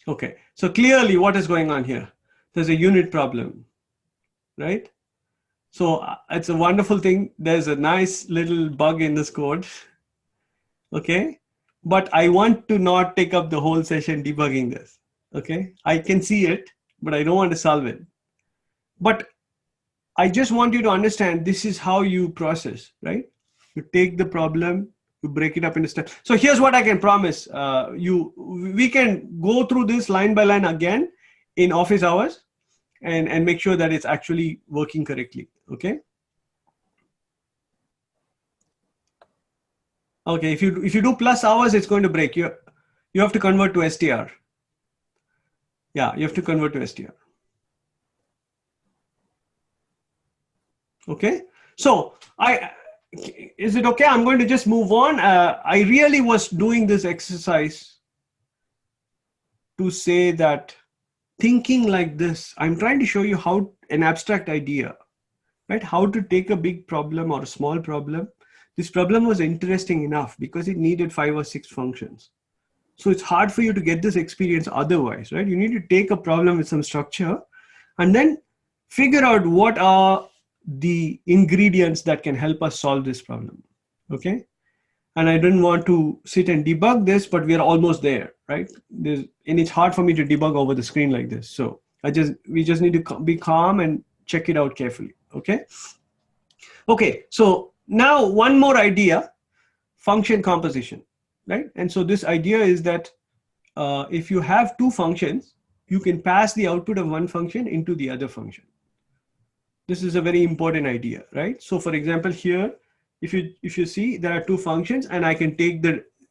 Okay, so clearly what is going on here? There's a unit problem, right? So it's a wonderful thing. There's a nice little bug in this code. Okay, but I want to not take up the whole session debugging this. Okay, I can see it, but I don't want to solve it. But I just want you to understand this is how you process, right? You take the problem, you break it up into steps. So here's what I can promise you. We can go through this line by line again in office hours and make sure that it's actually working correctly, okay? Okay, if you do plus hours, it's going to break. You have to convert to STR. Yeah, you have to convert to STR. Okay, so is it okay? I'm going to just move on. I really was doing this exercise to say that thinking like this, I'm trying to show you how an abstract idea, right? How to take a big problem or a small problem. This problem was interesting enough because it needed 5 or 6 functions. So it's hard for you to get this experience otherwise, right? You need to take a problem with some structure and then figure out what are the ingredients that can help us solve this problem, okay? And I didn't want to sit and debug this, but we are almost there, right? And it's hard for me to debug over the screen like this. So we just need to be calm and check it out carefully, okay? Okay, so now one more idea, function composition, right? And so this idea is that if you have 2 functions, you can pass the output of one function into the other function. This is a very important idea, right? So for example, here, if you see there are 2 functions and I can take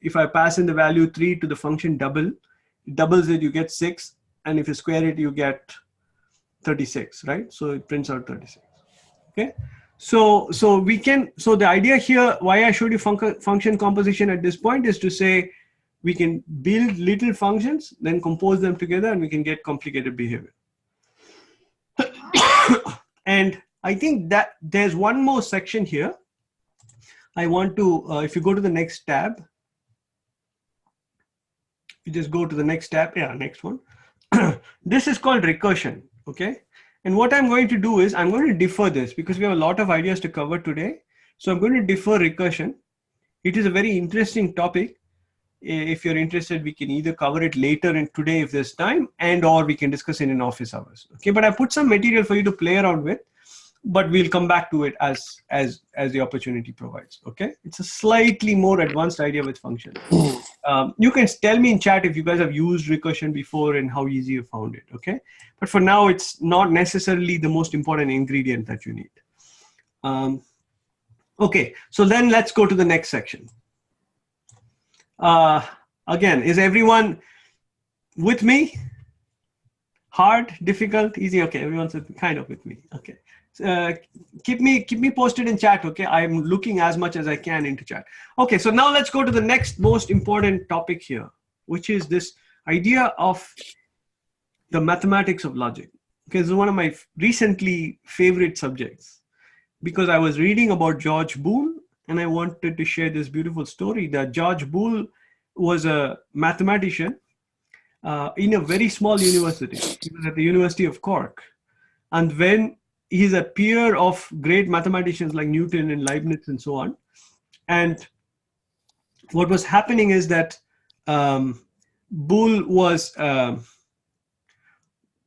if I pass in the value 3 to the function double, it doubles it, you get 6. And if you square it, you get 36, right? So it prints out 36, okay? So the idea here, why I showed you function composition at this point is to say, we can build little functions, then compose them together and we can get complicated behavior. And I think that there's one more section here. I want to, if you go to the next tab, you just go to the next tab, yeah, next one. This is called recursion, okay? And what I'm going to do is I'm going to defer this because we have a lot of ideas to cover today. So I'm going to defer recursion. It is a very interesting topic. If you're interested, we can either cover it later in today if there's time, or we can discuss it in office hours. Okay, but I put some material for you to play around with, but we'll come back to it as the opportunity provides. Okay, it's a slightly more advanced idea with functions. You can tell me in chat if you guys have used recursion before and how easy you found it. Okay, but for now, it's not necessarily the most important ingredient that you need. Okay, so then let's go to the next section. Again, is everyone with me? Hard, difficult, easy? Okay, everyone's kind of with me. Okay, keep me posted in chat. Okay, I'm looking as much as I can into chat. Okay, so now let's go to the next most important topic here, which is this idea of the mathematics of logic. Okay, this is one of my recently favorite subjects because I was reading about George Boole. And I wanted to share this beautiful story that George Boole was a mathematician in a very small university. He was at the University of Cork. And when he's a peer of great mathematicians like Newton and Leibniz and so on. And what was happening is that Boole was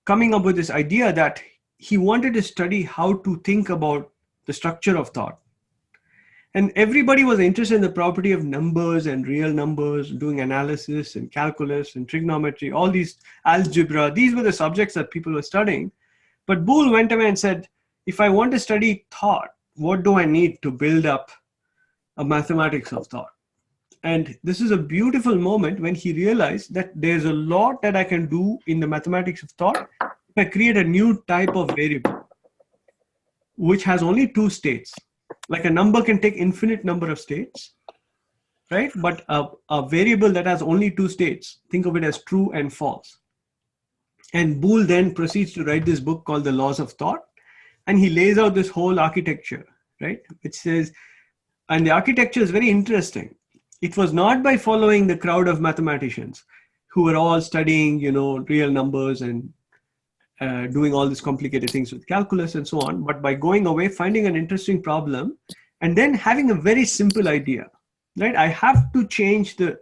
coming up with this idea that he wanted to study how to think about the structure of thought. And everybody was interested in the property of numbers and real numbers, doing analysis and calculus and trigonometry, all these algebra. These were the subjects that people were studying. But Boole went away and said, if I want to study thought, what do I need to build up a mathematics of thought? And this is a beautiful moment when he realized that there's a lot that I can do in the mathematics of thought if I create a new type of variable, which has only 2 states. Like a number can take infinite number of states, right? But a variable that has only 2 states, think of it as true and false. And Boole then proceeds to write this book called The Laws of Thought. And he lays out this whole architecture, right? Which says, and the architecture is very interesting. It was not by following the crowd of mathematicians who were all studying, real numbers and doing all these complicated things with calculus and so on, but by going away, finding an interesting problem, and then having a very simple idea, right? I have to change the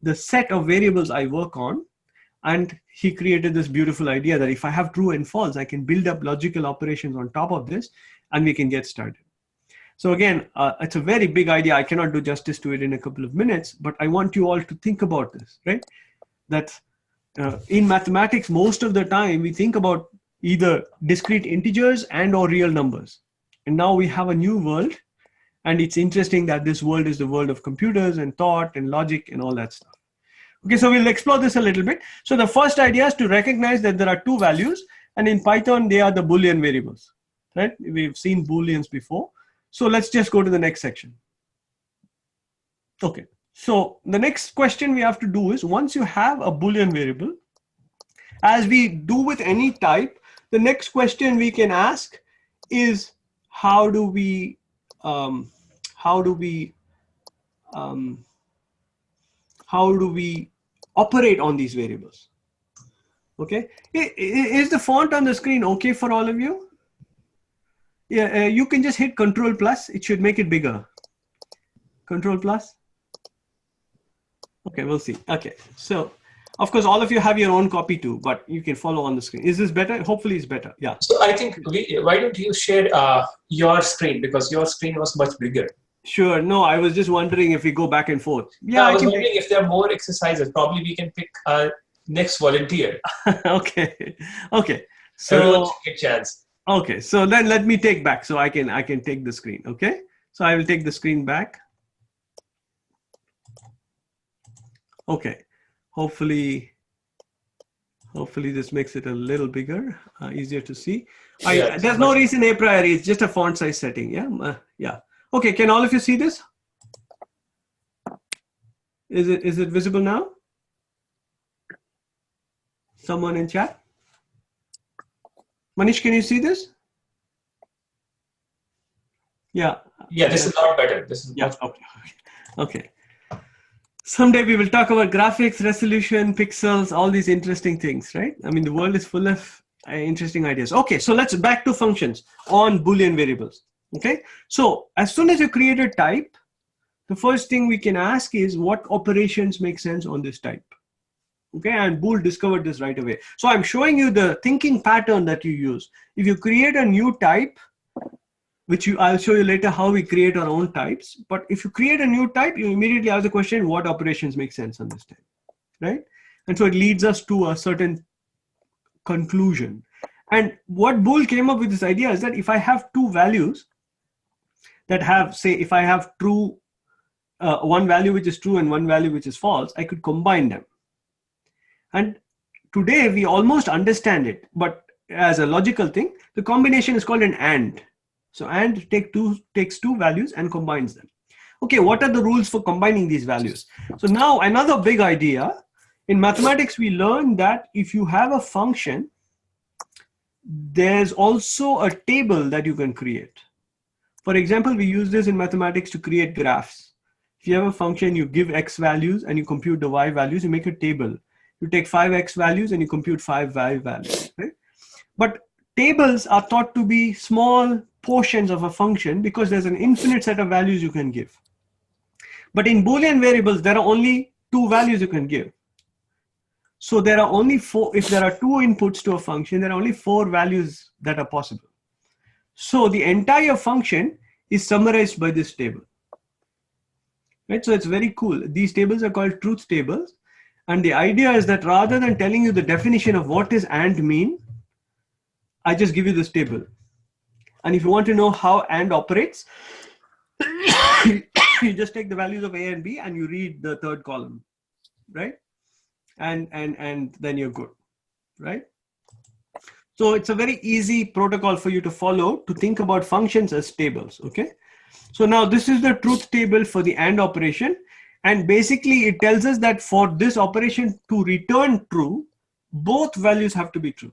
the set of variables I work on. And he created this beautiful idea that if I have true and false, I can build up logical operations on top of this and we can get started. So again, it's a very big idea. I cannot do justice to it in a couple of minutes, but I want you all to think about this, right? That in mathematics, most of the time we think about either discrete integers and or real numbers. And now we have a new world. And it's interesting that this world is the world of computers and thought and logic and all that stuff. Okay, so we'll explore this a little bit. So the first idea is to recognize that there are two values, and in Python, they are the Boolean variables, right? We've seen Booleans before. So let's just go to the next section. Okay, so the next question we have to do is, once you have a Boolean variable, as we do with any type, the next question we can ask is, how do we operate on these variables? Okay, is the font on the screen okay for all of you? Yeah, you can just hit Control plus. It should make it bigger. Control plus. Okay, we'll see. Okay, so of course all of you have your own copy too, but you can follow on the screen. Is this better? Hopefully it's better. Yeah. So I think why don't you share your screen, because your screen was much bigger. Sure. No, I was just wondering if we go back and forth. Yeah, I was wondering if there are more exercises. Probably we can pick next volunteer. Okay. Okay. So everyone should get a chance. Okay. So then let me take back. So I can take the screen. Okay. So I will take the screen back. Okay. Hopefully this makes it a little bigger, easier to see. There's no reason a priori. It's just a font size setting. Yeah. Yeah. Okay, can all of you see this? Is it visible now? Someone in chat? Manish, can you see this? Yeah. Yeah, this is a lot better. This is much okay. Okay. Someday we will talk about graphics, resolution, pixels, all these interesting things, right? I mean, the world is full of interesting ideas. Okay, so let's back to functions on Boolean variables. Okay, so as soon as you create a type, the first thing we can ask is what operations make sense on this type. Okay, and Boole discovered this right away. So I'm showing you the thinking pattern that you use. If you create a new type, I'll show you later how we create our own types. But if you create a new type, you immediately ask the question, what operations make sense on this type, right? And so it leads us to a certain conclusion. And what Boole came up with this idea is that if I have two values that have, say, if I have true, one value which is true and one value which is false, I could combine them. And today we almost understand it, but as a logical thing, the combination is called an AND. So AND takes two values and combines them. Okay, what are the rules for combining these values? So now another big idea, in mathematics we learned that if you have a function, there's also a table that you can create. For example, we use this in mathematics to create graphs. If you have a function, you give x values and you compute the y values, you make a table. You take 5x values and you compute 5 y values, right? But tables are thought to be small portions of a function because there's an infinite set of values you can give. But in Boolean variables, there are only two values you can give. So there are only four. If there are two inputs to a function, there are only 4 values that are possible. So the entire function is summarized by this table. Right? So it's very cool. These tables are called truth tables. And the idea is that rather than telling you the definition of what is AND mean, I just give you this table. And if you want to know how AND operates, you just take the values of A and B and you read the third column, right? And then you're good, right? So it's a very easy protocol for you to follow to think about functions as tables, okay? So now this is the truth table for the AND operation. And basically it tells us that for this operation to return true, both values have to be true,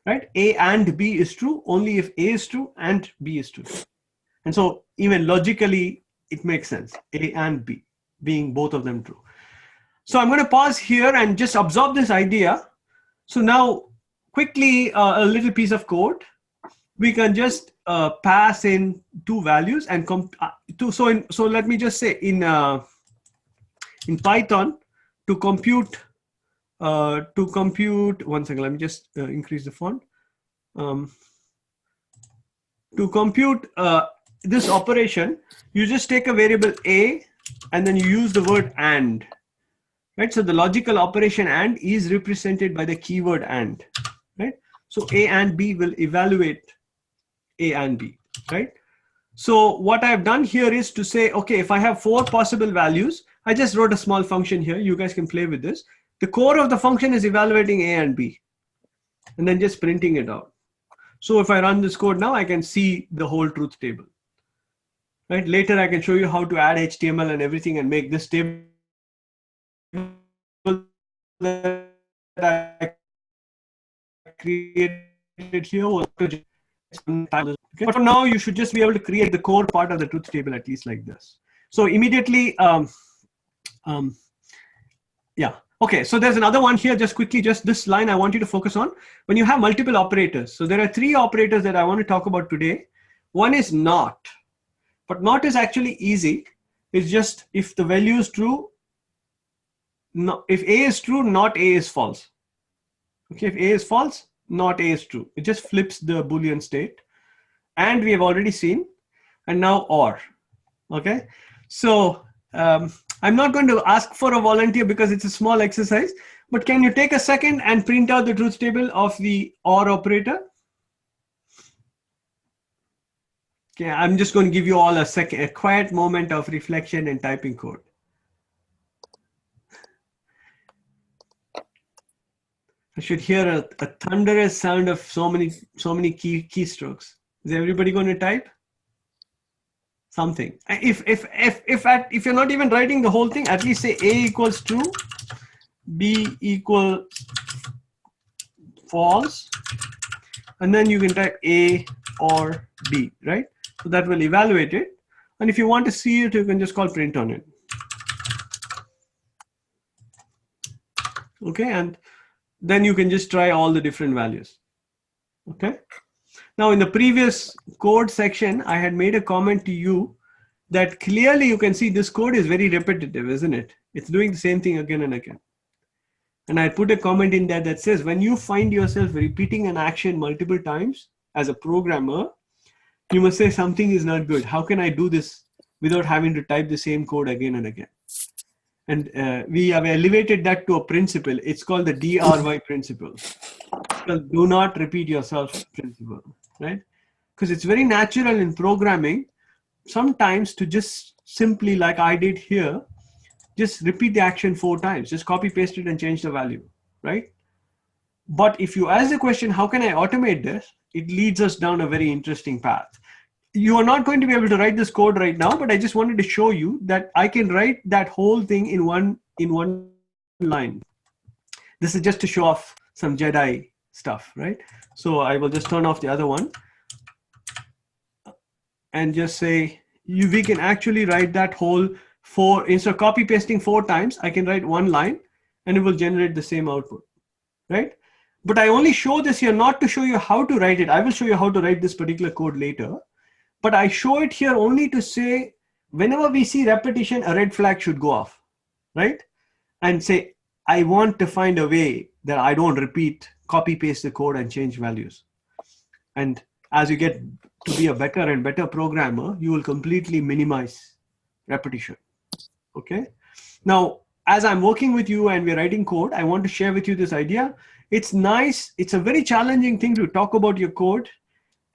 right? A and B is true only if A is true and B is true. And so even logically, it makes sense, A and B being both of them true. So I'm going to pause here and just absorb this idea. So now quickly, a little piece of code. We can just pass in two values and so let me just say in in Python to compute, one second, let me just increase the font. To compute this operation, you just take a variable a and then you use the word and, right? So the logical operation and is represented by the keyword and, right? So a and b will evaluate a and b, right? So what I've done here is to say, okay, if I have 4 possible values, I just wrote a small function here. You guys can play with this. The core of the function is evaluating a and b, and then just printing it out. So if I run this code now, I can see the whole truth table, right? Later, I can show you how to add HTML and everything and make this table that I created here. Okay. But for now, you should just be able to create the core part of the truth table, at least like this. So immediately, yeah. Okay, so there's another one here, just quickly, just this line I want you to focus on. When you have multiple operators, so there are 3 operators that I want to talk about today. One is not, but not is actually easy. It's just if the value is true, no, if A is true, not A is false. Okay, if A is false, not A is true. It just flips the Boolean state. And we have already seen, and now OR, okay? So I'm not going to ask for a volunteer because it's a small exercise, but can you take a second and print out the truth table of the OR operator? Okay, I'm just going to give you all a quiet moment of reflection and typing code. I should hear a thunderous sound of so many keystrokes. Is everybody going to type something? If you're not even writing the whole thing, at least say A equals true, B equal false, and then you can type A or B, right? So that will evaluate it. And if you want to see it, you can just call print on it. Okay, and then you can just try all the different values. Okay. Now in the previous code section, I had made a comment to you that clearly you can see this code is very repetitive, isn't it? It's doing the same thing again and again. And I put a comment in there that says, when you find yourself repeating an action multiple times as a programmer, you must say something is not good. How can I do this without having to type the same code again and again? And we have elevated that to a principle. It's called the DRY principle. Do not repeat yourself principle, right? Because it's very natural in programming sometimes to just simply, like I did here, just repeat the action 4 times, just copy paste it and change the value, right? But if you ask the question, how can I automate this? It leads us down a very interesting path. You are not going to be able to write this code right now, but I just wanted to show you that I can write that whole thing in one line. This is just to show off some Jedi stuff, right? So I will just turn off the other one and just say, we can actually write that whole 4, instead of copy pasting 4 times, I can write 1 line and it will generate the same output, right? But I only show this here not to show you how to write it. I will show you how to write this particular code later. But I show it here only to say, whenever we see repetition, a red flag should go off, right? And say, I want to find a way that I don't repeat, copy paste the code and change values. And as you get to be a better and better programmer, you will completely minimize repetition, okay? Now, as I'm working with you and we're writing code, I want to share with you this idea. It's nice. It's a very challenging thing to talk about your code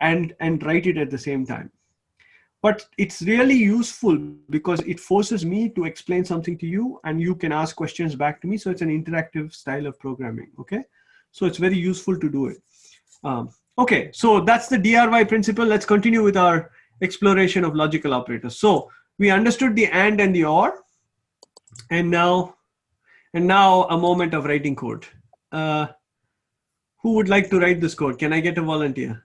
and write it at the same time. But it's really useful because it forces me to explain something to you and you can ask questions back to me. So it's an interactive style of programming, okay? So it's very useful to do it. Okay, so that's the DRY principle. Let's continue with our exploration of logical operators. So we understood the AND and the OR, and now a moment of writing code. Who would like to write this code? Can I get a volunteer?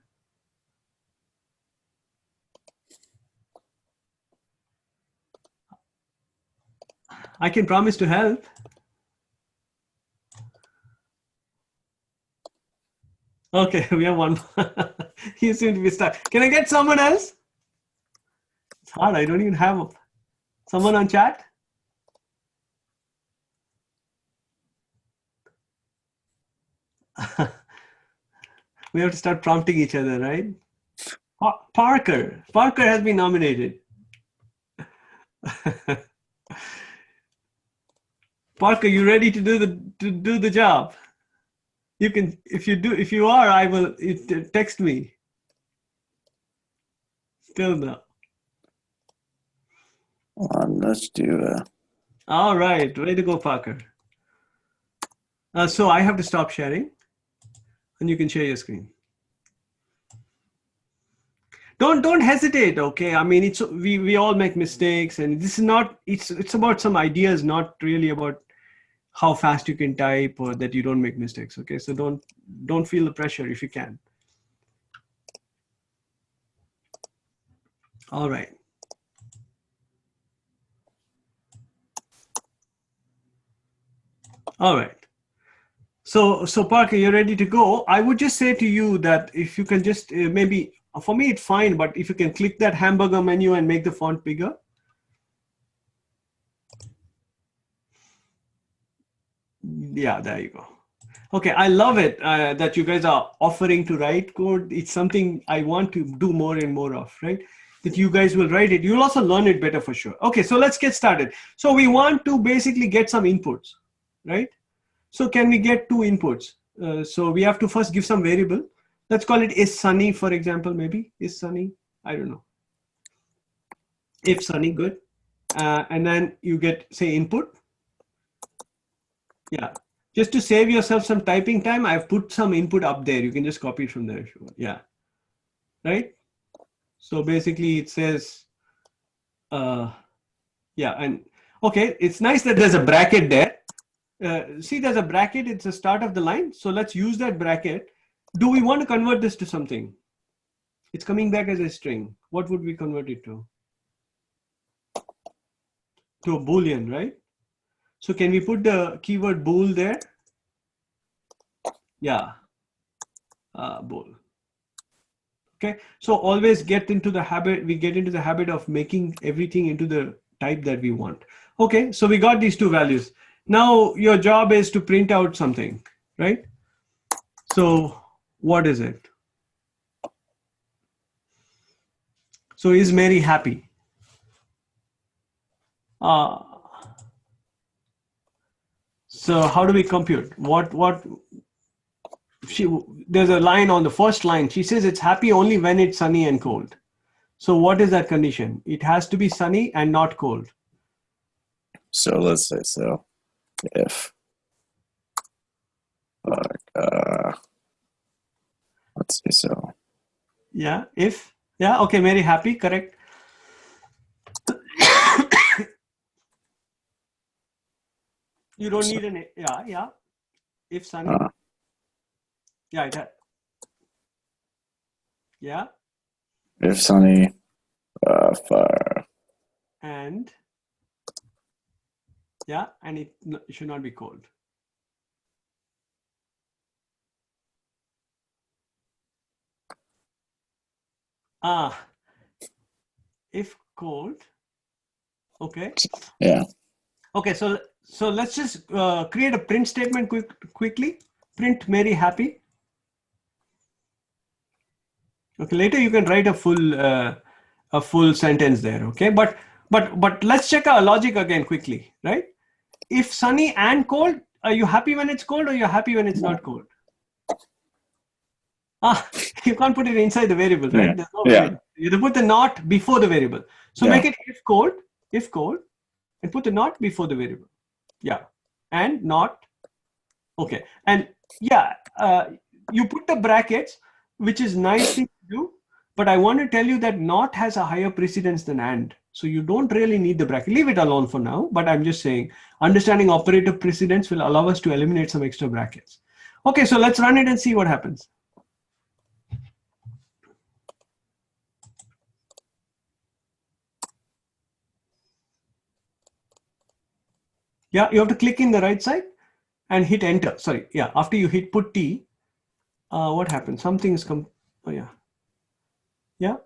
I can promise to help. Okay, we have one. You seem to be stuck. Can I get someone else? It's hard. I don't even have someone on chat. We have to start prompting each other, right? Parker has been nominated. Parker, you ready to do the job? You can, if you are, I will text me. Still no. Let's do. All right, way to go, Parker. So I have to stop sharing, and you can share your screen. Don't hesitate, okay? I mean, we all make mistakes, and this is not, it's about some ideas, not really about how fast you can type or that you don't make mistakes, okay? So don't feel the pressure if you can. All right. All right. So Parker, you're ready to go. I would just say to you that if you can just maybe, for me it's fine, but if you can click that hamburger menu and make the font bigger. Yeah, there you go. Okay, I love it that you guys are offering to write code. It's something I want to do more and more of, right? That you guys will write it. You'll also learn it better for sure. Okay, so let's get started. So we want to basically get some inputs, right? So can we get 2 inputs? So we have to first give some variable. Let's call it is sunny, for example, maybe. Is sunny? I don't know. If sunny, good. And then you get, say, input. Yeah. Just to save yourself some typing time, I've put some input up there. You can just copy it from there if you want. Yeah. Right? So basically it says, yeah, and okay, it's nice that there's a bracket there. See, there's a bracket, it's the start of the line. So let's use that bracket. Do we want to convert this to something? It's coming back as a string. What would we convert it to? To a Boolean, right? So can we put the keyword bool there? Yeah, bool. Okay, so always get into the habit, we get into the habit of making everything into the type that we want. Okay, so we got these 2 values. Now your job is to print out something, right? So what is it? So is Mary happy? So how do we compute? There's a line on the first line. She says it's happy only when it's sunny and cold. So what is that condition? It has to be sunny and not cold. So let's say so. If let's say so. Yeah, if, yeah, okay, Mary happy, correct. You don't need an, yeah. If sunny. Yeah, yeah. If sunny, fire. And yeah, and it should not be cold. If cold. Okay. Yeah. Okay, so let's just create a print statement quickly. Print Mary happy. Okay, later you can write a full sentence there. Okay, but let's check our logic again quickly, right? If sunny and cold, are you happy when it's cold or you're happy when it's not cold? You can't put it inside the variable, right? Yeah. There's no variable. You have to put the not before the variable. So make it if cold, and put the not before the variable. Yeah, and not. Okay, and yeah, you put the brackets, which is nice thing to do, but I want to tell you that not has a higher precedence than and. So you don't really need the bracket. Leave it alone for now, but I'm just saying, understanding operator precedence will allow us to eliminate some extra brackets. Okay, so let's run it and see what happens. Yeah, you have to click in the right side and hit enter. Sorry, yeah, after you hit put T, what happens? Something is come. Oh yeah, yeah.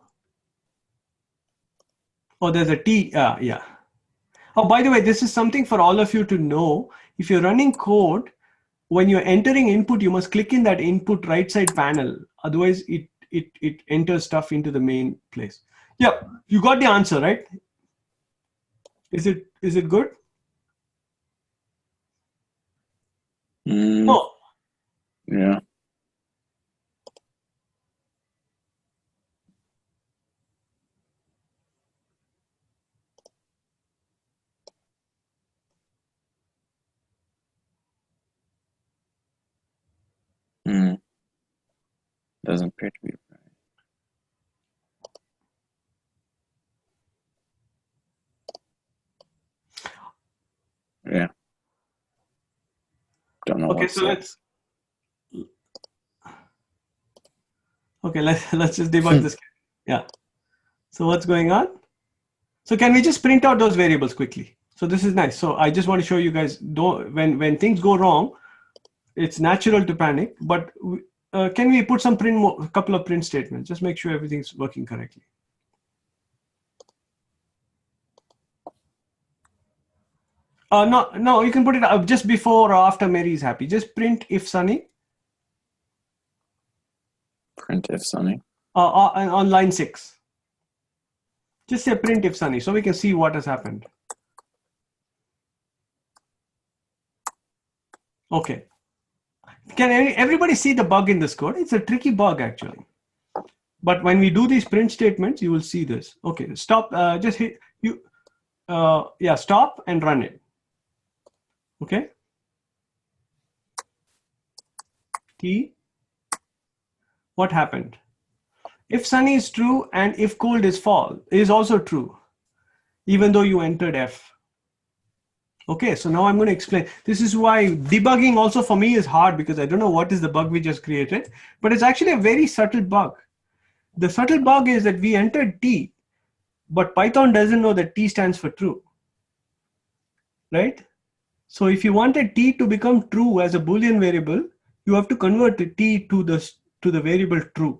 Oh, there's a T. Yeah. Oh, by the way, this is something for all of you to know. If you're running code, when you're entering input, you must click in that input right side panel. Otherwise, it enters stuff into the main place. Yeah, you got the answer, right? Is it good? Oh, Yeah. Doesn't appear to be right. Yeah. Don't know okay. what's So up. let's just debug this. Yeah. So what's going on? So can we just print out those variables quickly? So this is nice. So I just want to show you guys, when things go wrong, it's natural to panic, but can we put some couple of print statements? Just make sure everything's working correctly. No, you can put it up just before or after Mary is happy. Just print if Sunny. Print if Sunny. On line 6. Just say print if Sunny, so we can see what has happened. Okay. Can everybody see the bug in this code? It's a tricky bug actually. But when we do these print statements, you will see this. Okay, stop. Just hit you. Yeah, stop and run it. Okay. T. What happened? If Sunny is true and if cold is false is also true, even though you entered F. Okay, so now I'm going to explain. This is why debugging also for me is hard, because I don't know what is the bug we just created, but it's actually a very subtle bug. The subtle bug is that we entered T, but Python doesn't know that T stands for true, right? So if you wanted T to become true as a Boolean variable, you have to convert the T to the variable true.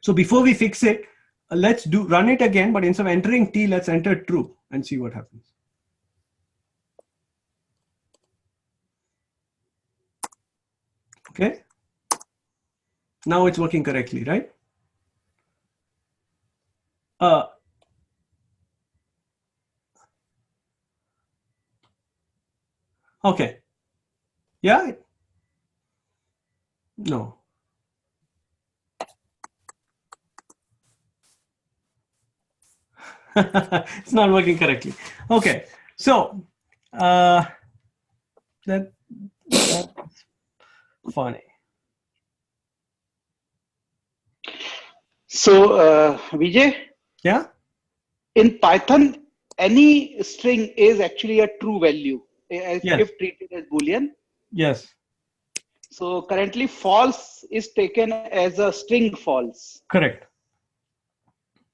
So before we fix it, let's run it again, but instead of entering T, let's enter true and see what happens. Okay. Now it's working correctly, right? Okay. Yeah. No. It's not working correctly. Okay. So that's funny. So Vijay, Yeah. in Python, any string is actually a true value if treated as Boolean. Yes. So currently false is taken as a string false. Correct.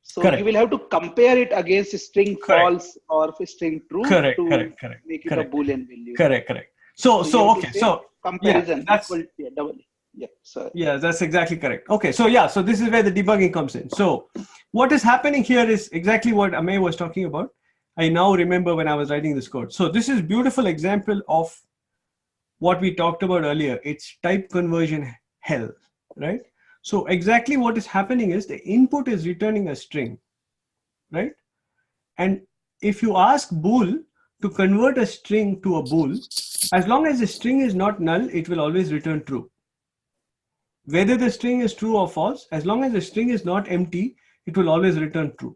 So you will have to compare it against string false or string true to make it a Boolean value. Correct. So okay. So comparison. Yeah, double. Yeah, sorry. Yeah, that's exactly correct. Okay, so yeah, so this is where the debugging comes in. So what is happening here is exactly what Amey was talking about. I now remember when I was writing this code. So this is beautiful example of what we talked about earlier. It's type conversion hell, right? So exactly what is happening is the input is returning a string, right? And if you ask bool to convert a string to a bool, as long as the string is not null, it will always return true. Whether the string is true or false, as long as the string is not empty, it will always return true.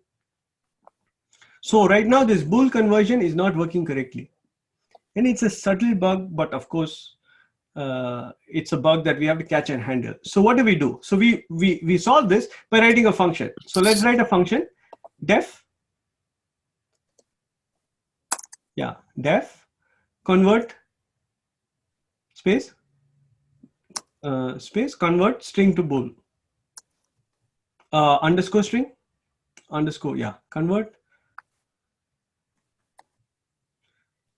So right now this bool conversion is not working correctly. And it's a subtle bug, but of course, it's a bug that we have to catch and handle. So what do? So we solve this by writing a function. So let's write a function, def, def, convert, space, convert string to bool, underscore string, underscore, convert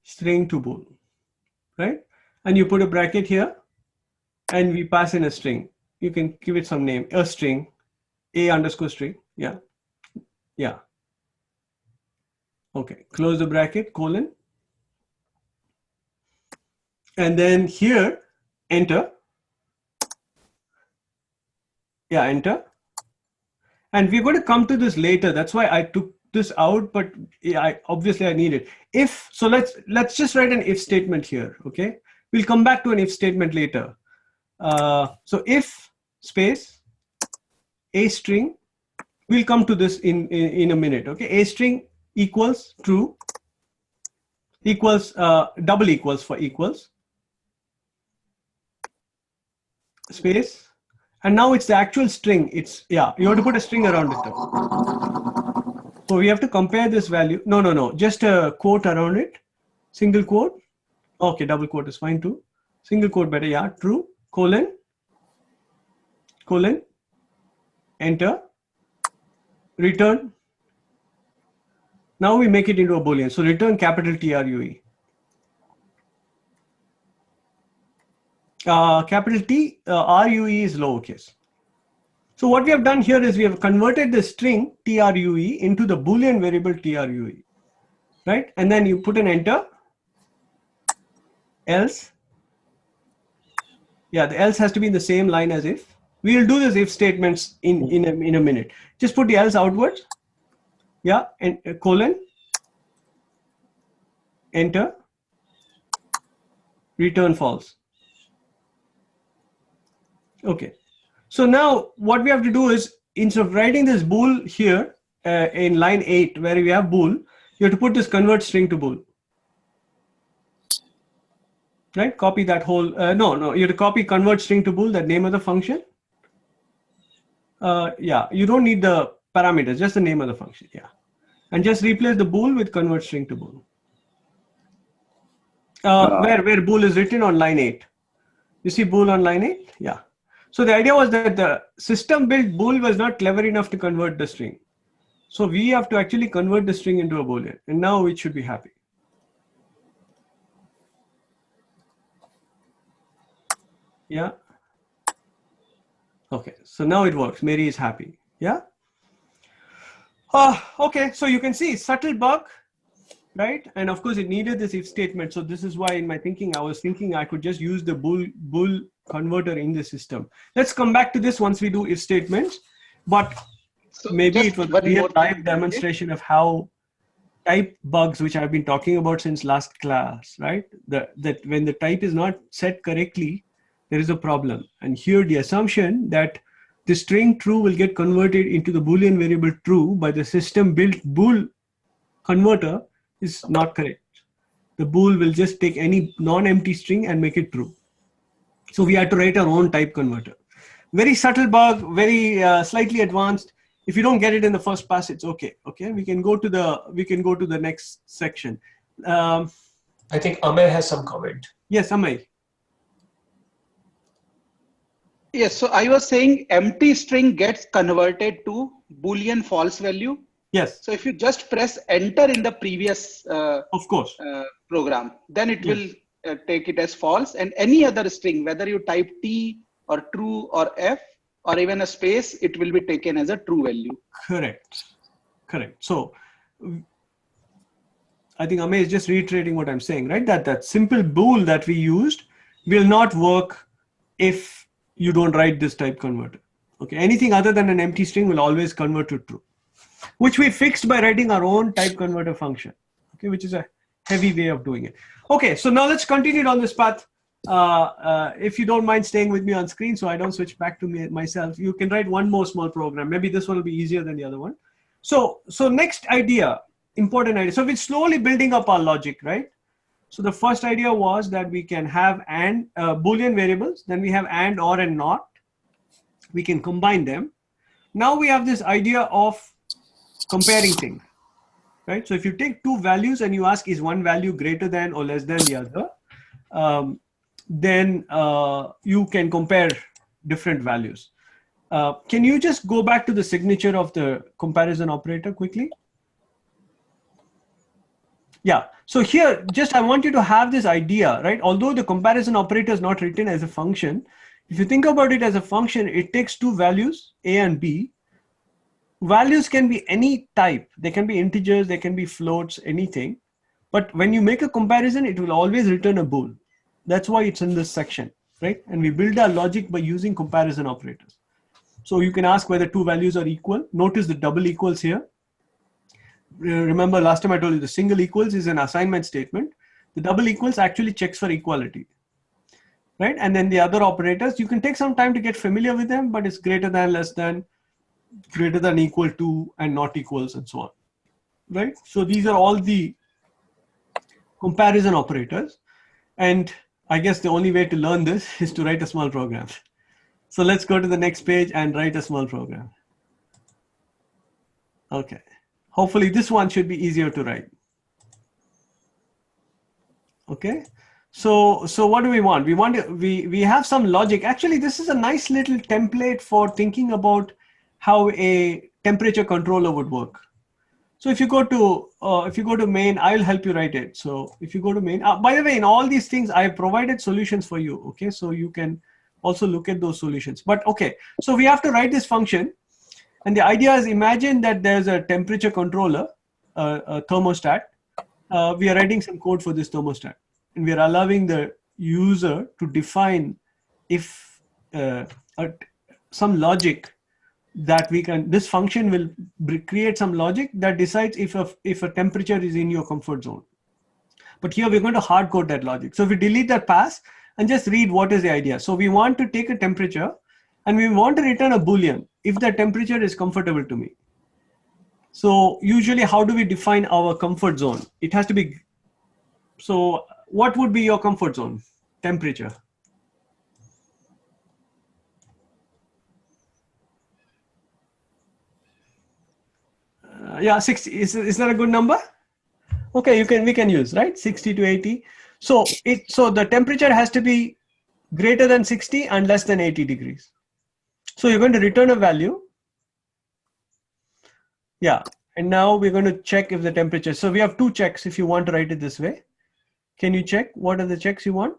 string to bool, right? And you put a bracket here and we pass in a string. You can give it some name, a string, a underscore string. Yeah. Okay, close the bracket, colon. And then here enter. Yeah, enter. And we're going to come to this later. That's why I took this out, but obviously I need it. If, so let's just write an if statement here, okay? We'll come back to an if statement later. So if space a string, we'll come to this in a minute, okay? A string equals true, equals double equals for equals, space, and now it's the actual string. It's, yeah, you have to put a string around it. So we have to compare this value. No, just a quote around it, single quote. Okay, double quote is fine too. Single quote better, yeah, true, colon, enter, return. Now we make it into a Boolean. So return capital TRUE. Capital T, RUE is lowercase. So what we have done here is we have converted the string TRUE into the Boolean variable TRUE, right? And then you put an enter, else. Yeah, the else has to be in the same line as if. We will do this if statements in a minute. Just put the else outwards. Yeah, and colon, enter, return false. Okay, so now what we have to do is, instead of writing this bool here in line 8 where we have bool, you have to put this convert string to bool. Right, copy that whole, no, you have to copy convert string to bool, that name of the function. Yeah, you don't need the parameters, just the name of the function, yeah. And just replace the bool with convert string to bool. Where bool is written on line 8. You see bool on line 8? Yeah. So the idea was that the system built bool was not clever enough to convert the string. So we have to actually convert the string into a Boolean, and now it should be happy. Yeah. Okay, so now it works. Mary is happy. Yeah. Okay, so you can see subtle bug, right? And of course it needed this if statement. So this is why in my thinking, I was thinking I could just use the bool converter in the system. Let's come back to this once we do if statements, but so maybe it will be a live demonstration of how type bugs, which I've been talking about since last class, right? That when the type is not set correctly, there is a problem. And here the assumption that the string true will get converted into the Boolean variable true by the system built bool converter is not correct. The bool will just take any non-empty string and make it true. So we had to write our own type converter. Very subtle bug, very slightly advanced. If you don't get it in the first pass, it's okay. Okay, we can go to the next section. I think Amay has some comment. Yes, Amay. Yes, so I was saying empty string gets converted to Boolean false value. Yes. So if you just press enter in the previous of course program, then it will take it as false, and any other string, whether you type T or true or F or even a space, it will be taken as a true value. Correct. So I think Amay is just reiterating what I'm saying, right? That simple bool that we used will not work if you don't write this type converter. Okay, anything other than an empty string will always convert to true, which we fixed by writing our own type converter function. Okay, which is a heavy way of doing it. Okay, so now let's continue on this path. If you don't mind staying with me on screen so I don't switch back to myself, you can write one more small program. Maybe this one will be easier than the other one. So next idea, important idea. So we're slowly building up our logic, right? So the first idea was that we can have and Boolean variables, then we have and, or, and not. We can combine them. Now we have this idea of comparing things, right? So if you take two values and you ask, is one value greater than or less than the other, then you can compare different values. Can you just go back to the signature of the comparison operator quickly? Yeah, so here, just I want you to have this idea, right? Although the comparison operator is not written as a function, if you think about it as a function, it takes two values, A and B. Values can be any type. They can be integers, they can be floats, anything. But when you make a comparison, it will always return a bool. That's why it's in this section. right? And we build our logic by using comparison operators. So you can ask whether two values are equal. Notice the double equals here. Remember last time I told you the single equals is an assignment statement. The double equals actually checks for equality, right? And then the other operators, you can take some time to get familiar with them, but it's greater than, less than, greater than, equal to, and not equals, and so on, right? So these are all the comparison operators. And I guess the only way to learn this is to write a small program. So let's go to the next page and write a small program. Okay. Hopefully this one should be easier to write. Okay. So what do we want? We have some logic. Actually, this is a nice little template for thinking about how a temperature controller would work. So if you go to main, I'll help you write it. So if you go to main, by the way, in all these things, I have provided solutions for you. Okay. So you can also look at those solutions, but okay. So we have to write this function. And the idea is, imagine that there's a temperature controller, a thermostat. We are writing some code for this thermostat, and we are allowing the user to define if some logic that we can, this function will create some logic that decides if a temperature is in your comfort zone. But here we're going to hard code that logic. So if we delete that pass and just read what is the idea. So we want to take a temperature and we want to return a Boolean if the temperature is comfortable to me. So usually how do we define our comfort zone? It has to be, so what would be your comfort zone? Temperature. Yeah, 60, is that a good number? Okay, we can use, right? 60 to 80. So the temperature has to be greater than 60 and less than 80 degrees. So you're going to return a value. Yeah. And now we're going to check if the temperature, so we have two checks if you want to write it this way. Can you check what are the checks you want?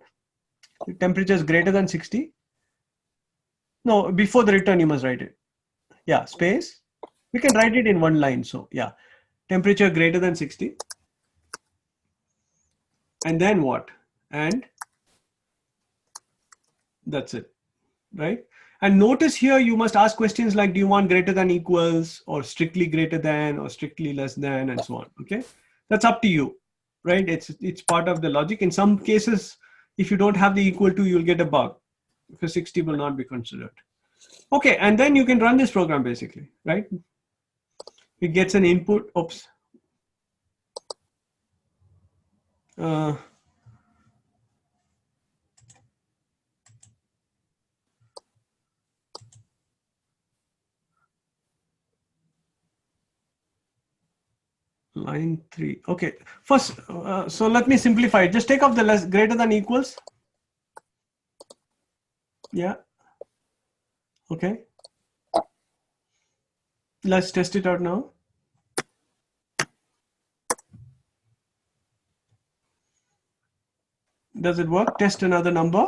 The temperature is greater than 60. No, before the return, you must write it. Yeah, space. We can write it in one line. So yeah, temperature greater than 60. And then what? And that's it, right? And notice here, you must ask questions like, do you want greater than equals, or strictly greater than, or strictly less than, and so on. Okay. That's up to you, right? It's part of the logic. In some cases, if you don't have the equal to, you'll get a bug because 60 will not be considered. Okay. And then you can run this program basically, right? It gets an input. Oops. Line 3. Okay. First, so let me simplify it. Just take off the less, greater than equals. Yeah. Okay. Let's test it out now. Does it work? Test another number.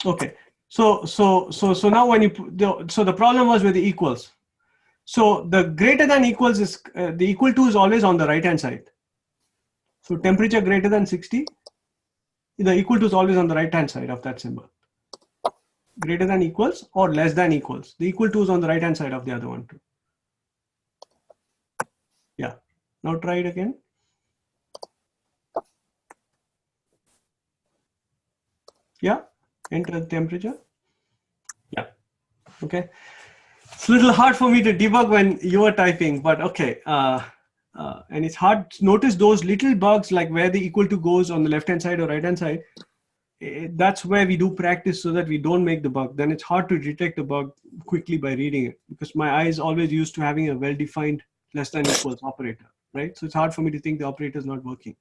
Okay. So now when you so the problem was with the equals. So the greater than equals is the equal to is always on the right hand side. So temperature greater than 60, the equal to is always on the right hand side of that symbol. Greater than equals or less than equals. The equal to is on the right hand side of the other one too. Yeah. Now try it again. Yeah. Enter the temperature. Yeah. Okay. It's a little hard for me to debug when you are typing, but okay. And it's hard to notice those little bugs like where the equal to goes on the left hand side or right hand side. That's where we do practice so that we don't make the bug. Then it's hard to detect the bug quickly by reading it because my eye is always used to having a well-defined less than equals operator, right? So it's hard for me to think the operator is not working.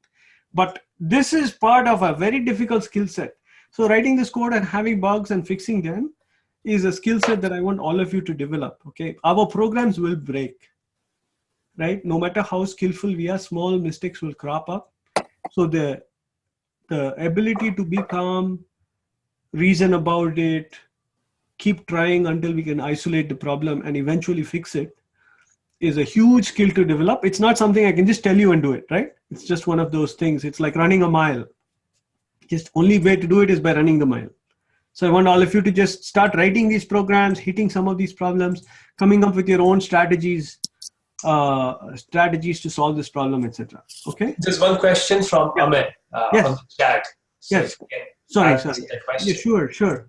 But this is part of a very difficult skill set. So writing this code and having bugs and fixing them is a skill set that I want all of you to develop. Okay, our programs will break, right? No matter how skillful we are, small mistakes will crop up. So the ability to be calm, reason about it, keep trying until we can isolate the problem and eventually fix it is a huge skill to develop. It's not something I can just tell you and do it, right? It's just one of those things. It's like running a mile. Just only way to do it is by running the mile. So I want all of you to just start writing these programs, hitting some of these problems, coming up with your own strategies to solve this problem, etc. Okay. There's one question from Ahmed Yes. on the chat. So Yes. if you can Sorry. answer that question. Yeah, sure.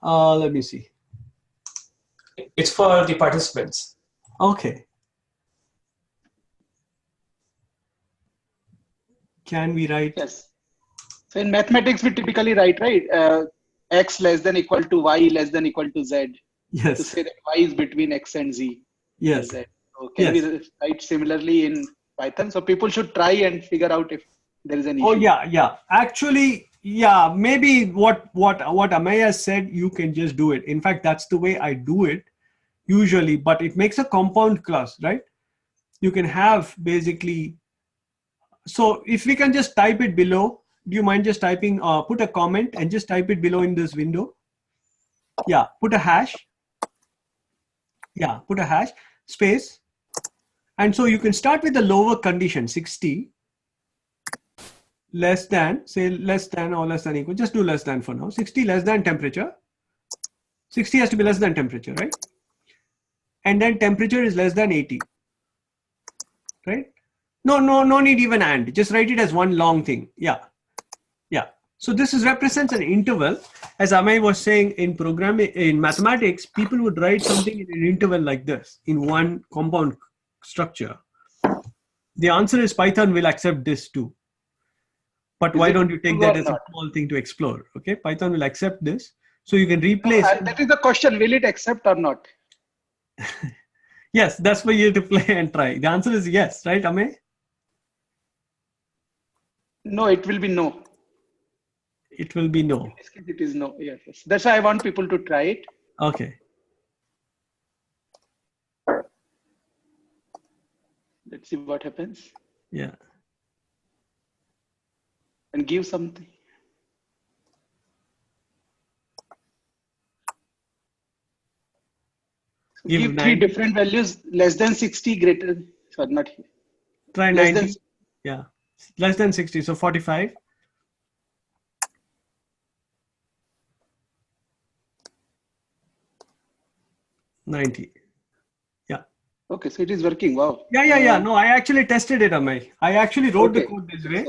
Let me see. It's for the participants. Okay. Can we write? Yes. So in mathematics, we typically write, right? X less than equal to Y less than equal to Z. To Yes. say that Y is between X and Z. Yes. Z. So can we write similarly in Python? So people should try and figure out if there is an issue. Oh yeah. Actually, yeah. Maybe what Amaya said, you can just do it. In fact, that's the way I do it usually. But it makes a compound class, right? You can have basically. So if we can just type it below, do you mind just typing? Put a comment and just type it below in this window. Yeah. Put a hash. Yeah. Put a hash space. And so you can start with the lower condition, 60. Less than, say less than or less than equal, just do less than for now. 60 less than temperature. 60 has to be less than temperature, right? And then temperature is less than 80, right? No need even and, just write it as one long thing. Yeah. So this represents an interval. As Amay was saying, in programming, in mathematics, people would write something in an interval like this, in one compound structure. The answer is Python will accept this too. But why don't you take that as a small thing to explore? Okay, Python will accept this. So you can replace. That is the question, will it accept or not? Yes, that's for you to play and try. The answer is yes, right, Amay? No, it will be no. It will be no. In this case, it is no. Yes. That's why I want people to try it. Okay. Let's see what happens. Yeah. And give something. So give 3 different values, less than 60, greater, sorry, not here. Try Less 90. than, Yeah. Less than 60, so 45. $90. Yeah. okay, so it is working. Wow. Yeah. No, I actually tested it, Amay. I actually wrote the code this way,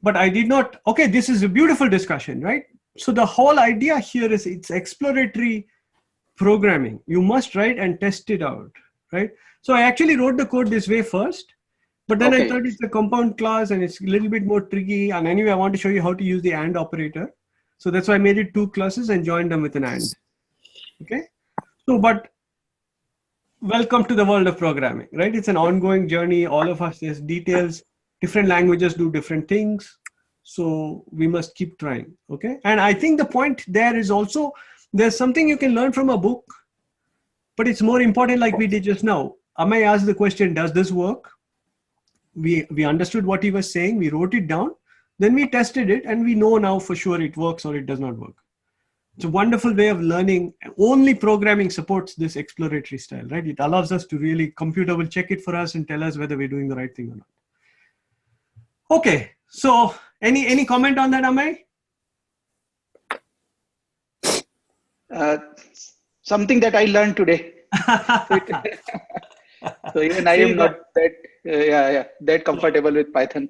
but I did not. Okay, this is a beautiful discussion, right? So the whole idea here is it's exploratory programming. You must write and test it out, right? So I actually wrote the code this way first, but then I thought it's a compound class and it's a little bit more tricky. And anyway, I want to show you how to use the AND operator. So that's why I made it 2 classes and joined them with an AND. Okay. So, but welcome to the world of programming, right? It's an ongoing journey. All of us, there's details, different languages do different things. So we must keep trying. Okay. And I think the point there is also, there's something you can learn from a book, but it's more important, like we did just now. Amay asked the question, does this work? We understood what he was saying. We wrote it down. Then we tested it and we know now for sure it works or it does not work. It's a wonderful way of learning. Only programming supports this exploratory style, right? It allows us to really, computer will check it for us and tell us whether we're doing the right thing or not. Okay, so any comment on that, Amay? Something that I learned today. So even I am not that that comfortable with Python.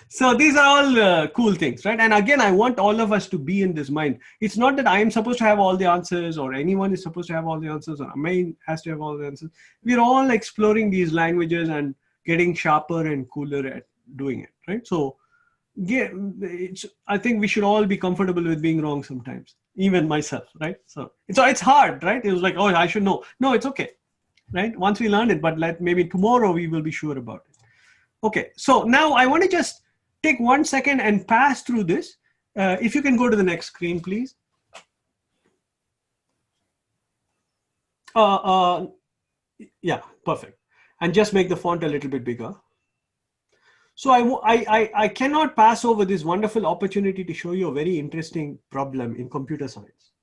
So these are all cool things, right? And again, I want all of us to be in this mind. It's not that I am supposed to have all the answers or anyone is supposed to have all the answers or Amay has to have all the answers. We're all exploring these languages and getting sharper and cooler at doing it, right? So yeah, I think we should all be comfortable with being wrong sometimes, even myself, right? So it's hard, right? It was like, oh, I should know. No, it's okay, right? Once we learn it, but maybe tomorrow we will be sure about it. Okay, so now I want to just take 1 second and pass through this. If you can go to the next screen, please. Yeah, perfect. And just make the font a little bit bigger. So I cannot pass over this wonderful opportunity to show you a very interesting problem in computer science.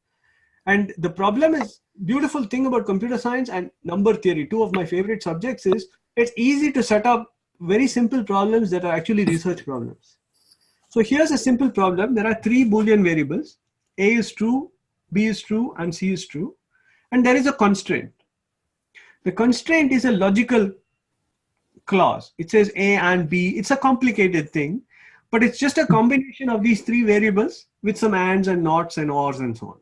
And the problem is, beautiful thing about computer science and number theory, two of my favorite subjects, is it's easy to set up very simple problems that are actually research problems. So here's a simple problem. There are 3 Boolean variables. A is true, B is true, and C is true. And there is a constraint. The constraint is a logical clause. It says A and B. It's a complicated thing, but it's just a combination of these 3 variables with some ands and nots and ors and so on.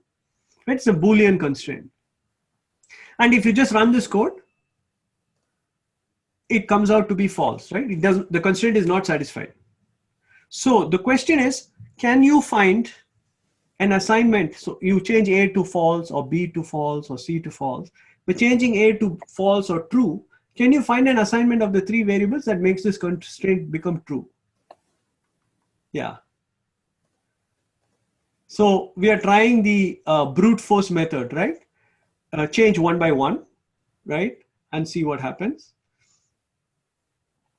It's a Boolean constraint. And if you just run this code, it comes out to be false, right? The constraint is not satisfied. So the question is, can you find an assignment? So you change A to false or B to false or C to false. By changing A to false or true, can you find an assignment of the 3 variables that makes this constraint become true? Yeah. So we are trying the brute force method, right? Change one by one, right? And see what happens.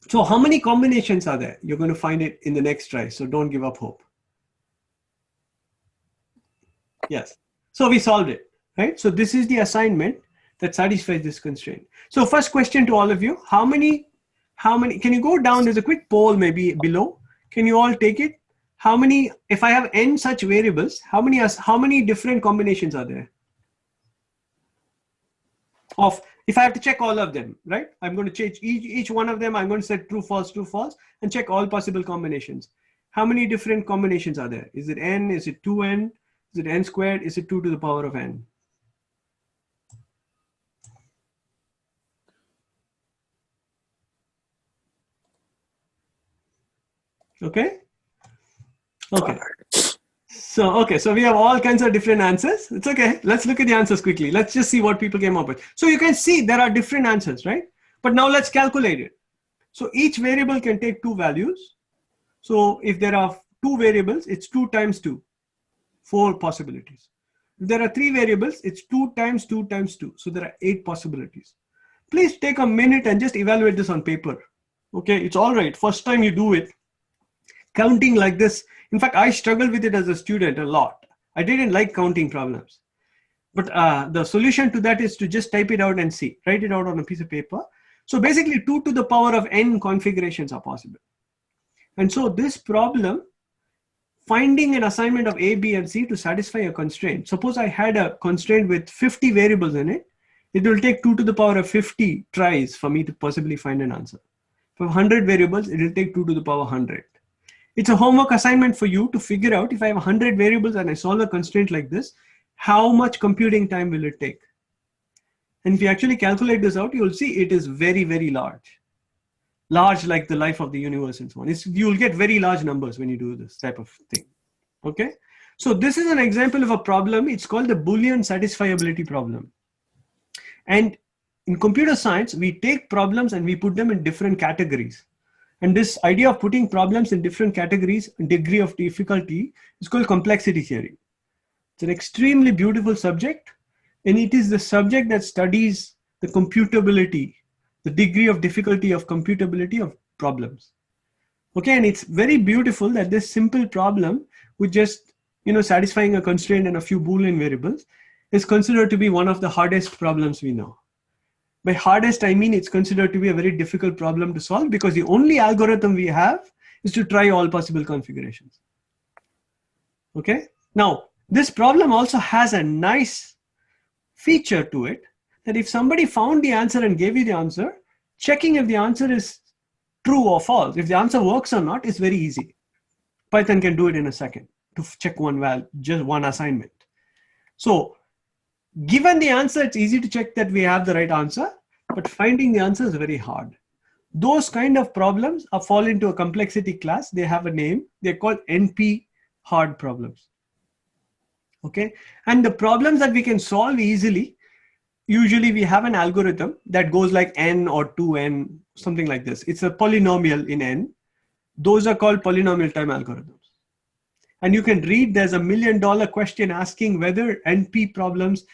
So how many combinations are there? You're going to find it in the next try. So don't give up hope. Yes. So we solved it, right? So this is the assignment that satisfies this constraint. So first question to all of you, how many, can you go down? There's a quick poll maybe below. Can you all take it? How many, if I have n such variables, how many different combinations are there? Of, if I have to check all of them, right? I'm going to change each one of them. I'm going to set true, false, and check all possible combinations. How many different combinations are there? Is it n? Is it 2n? Is it n squared? Is it 2 to the power of n? Okay. Okay. So we have all kinds of different answers. It's okay. Let's look at the answers quickly. Let's just see what people came up with. So you can see there are different answers, right? But now let's calculate it. So each variable can take 2 values. So if there are 2 variables, it's 2 times 2, 4 possibilities. If there are 3 variables, it's 2 times 2 times 2. So there are 8 possibilities. Please take a minute and just evaluate this on paper. Okay, it's all right. First time you do it, counting like this. In fact, I struggled with it as a student a lot. I didn't like counting problems. But the solution to that is to just type it out and see. Write it out on a piece of paper. So basically 2 to the power of n configurations are possible. And so this problem, finding an assignment of A, B, and C to satisfy a constraint. Suppose I had a constraint with 50 variables in it. It will take 2 to the power of 50 tries for me to possibly find an answer. For 100 variables, it will take 2 to the power 100. It's a homework assignment for you to figure out if I have 100 variables and I solve a constraint like this, how much computing time will it take? And if you actually calculate this out, you'll see it is very, very large. Large like the life of the universe and so on. You'll get very large numbers when you do this type of thing. Okay? So this is an example of a problem. It's called the Boolean satisfiability problem. And in computer science, we take problems and we put them in different categories. And this idea of putting problems in different categories and degree of difficulty is called complexity theory. It's an extremely beautiful subject, and it is the subject that studies the computability, the degree of difficulty of computability of problems. Okay, and it's very beautiful that this simple problem with just, satisfying a constraint and a few Boolean variables is considered to be one of the hardest problems we know. By hardest, I mean it's considered to be a very difficult problem to solve because the only algorithm we have is to try all possible configurations. Okay. Now, this problem also has a nice feature to it that if somebody found the answer and gave you the answer, checking if the answer is true or false, if the answer works or not, is very easy. Python can do it in a second to check one value, just one assignment. So, given the answer, it's easy to check that we have the right answer, but finding the answer is very hard. Those kind of problems fall into a complexity class. They have a name. They're called NP hard problems. Okay, and the problems that we can solve easily, usually we have an algorithm that goes like n or 2n, something like this. It's a polynomial in n. Those are called polynomial time algorithms. And you can read there's $1 million question asking whether NP problems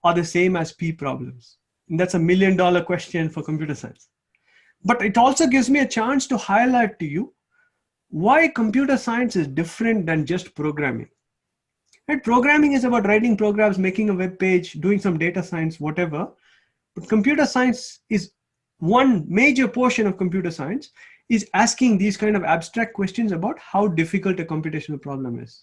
are the same as P problems. And that's $1 million question for computer science. But it also gives me a chance to highlight to you why computer science is different than just programming. Right? Programming is about writing programs, making a web page, doing some data science, whatever. But computer science is one major portion of computer science is asking these kind of abstract questions about how difficult a computational problem is.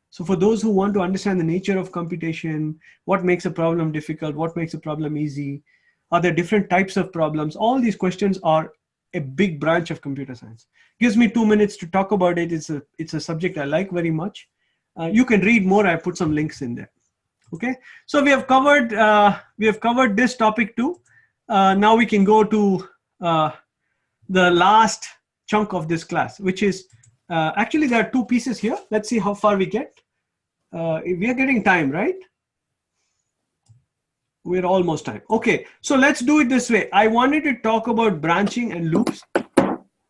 So for those who want to understand the nature of computation, what makes a problem difficult, what makes a problem easy, are there different types of problems? All these questions are a big branch of computer science. Gives me 2 minutes to talk about it. It's a subject I like very much. You can read more. I put some links in there. Okay, so we have covered this topic too. Now we can go to the last chunk of this class, which is actually there are 2 pieces here. Let's see how far we get. We are getting time, right? We're almost time. Okay, so let's do it this way. I wanted to talk about branching and loops,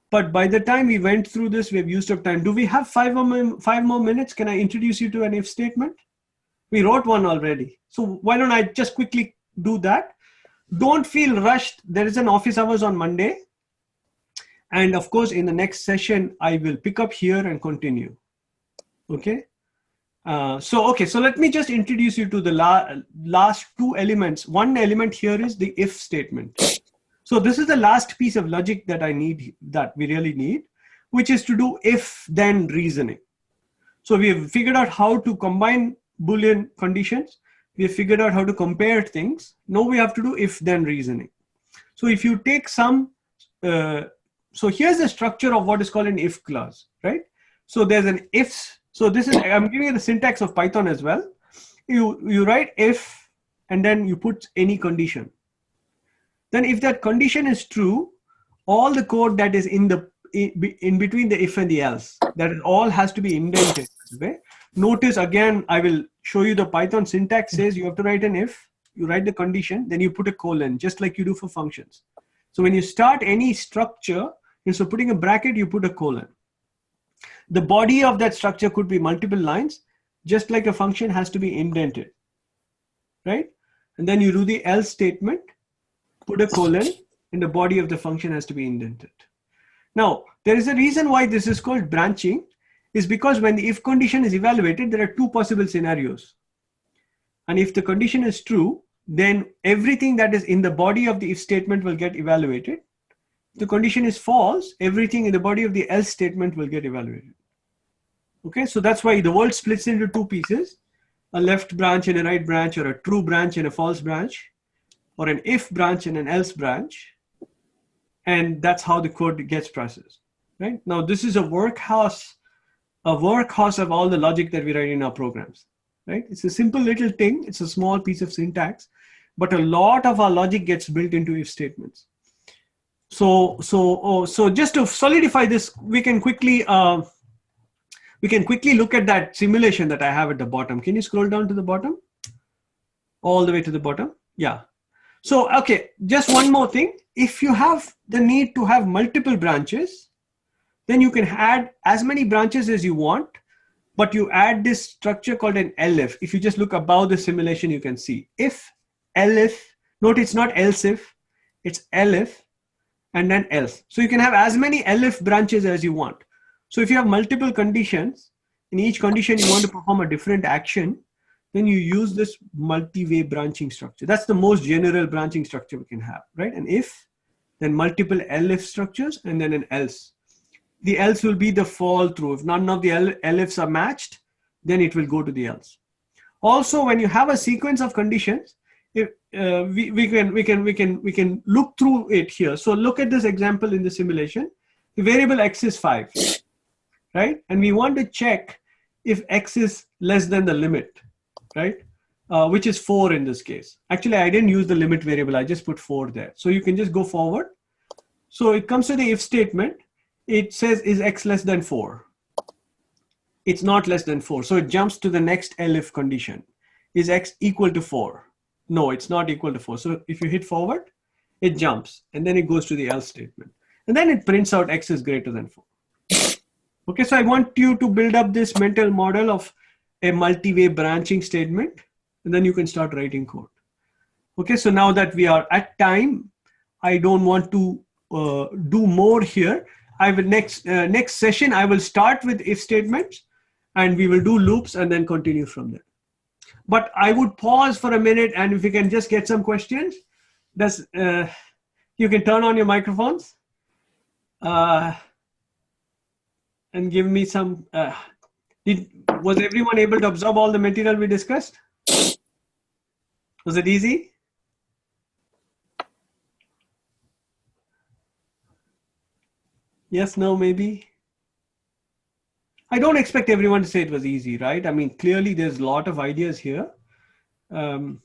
but by the time we went through this, we've used up time. Do we have 5 more minutes? Can I introduce you to an if statement? We wrote one already. So why don't I just quickly do that? Don't feel rushed. There is an office hours on Monday. And of course, in the next session, I will pick up here and continue. Okay. So let me just introduce you to the last 2 elements. One element here is the if statement. So this is the last piece of logic that we really need, which is to do if-then reasoning. So we have figured out how to combine Boolean conditions. We have figured out how to compare things. Now we have to do if-then reasoning. So if you take some, so here's the structure of what is called an if clause, right? So there's an ifs. So this is, I'm giving you the syntax of Python as well. You write if, and then you put any condition. Then if that condition is true, all the code that is in between the if and the else, that all has to be indented. Okay? Notice again, I will show you the Python syntax says you have to write an if, you write the condition, then you put a colon, just like you do for functions. So when you start any structure, instead of putting a bracket, you put a colon. The body of that structure could be multiple lines, just like a function has to be indented, right? And then you do the else statement, put a colon, and the body of the function has to be indented. Now, there is a reason why this is called branching, is because when the if condition is evaluated, there are 2 possible scenarios. And if the condition is true, then everything that is in the body of the if statement will get evaluated. If the condition is false, everything in the body of the else statement will get evaluated. Okay, so that's why the world splits into 2 pieces, a left branch and a right branch, or a true branch and a false branch, or an if branch and an else branch. And that's how the code gets processed, right? Now, this is a workhorse of all the logic that we write in our programs, right? It's a simple little thing. It's a small piece of syntax, but a lot of our logic gets built into if statements. So just to solidify this, we can quickly look at that simulation that I have at the bottom. Can you scroll down to the bottom? All the way to the bottom? Yeah. So, okay, just one more thing. If you have the need to have multiple branches, then you can add as many branches as you want, but you add this structure called an elif. If you just look above the simulation, you can see if, elif, note it's not else if, it's elif, and then else. So you can have as many elif branches as you want. So if you have multiple conditions, in each condition you want to perform a different action, then you use this multi-way branching structure. That's the most general branching structure we can have, right? An if, then multiple elif structures, and then an else. The else will be the fall through. If none of the elifs are matched, then it will go to the else. Also, when you have a sequence of conditions, if, we can look through it here. So look at this example in the simulation. The variable x is 5, right? And we want to check if x is less than the limit, right? Which is 4 in this case. Actually, I didn't use the limit variable. I just put 4 there. So you can just go forward. So it comes to the if statement. It says, is x less than 4? It's not less than 4. So it jumps to the next elif condition. Is x equal to 4? No, it's not equal to 4. So if you hit forward, it jumps. And then it goes to the else statement. And then it prints out x is greater than 4. Okay, so I want you to build up this mental model of a multi-way branching statement. And then you can start writing code. Okay, so now that we are at time, I don't want to do more here. I will next session, I will start with if statements, and we will do loops and then continue from there. But I would pause for a minute, and if we can just get some questions, you can turn on your microphones and give me some. Was everyone able to absorb all the material we discussed? Was it easy? Yes, no, maybe. I don't expect everyone to say it was easy, right? I mean, clearly there's a lot of ideas here. Do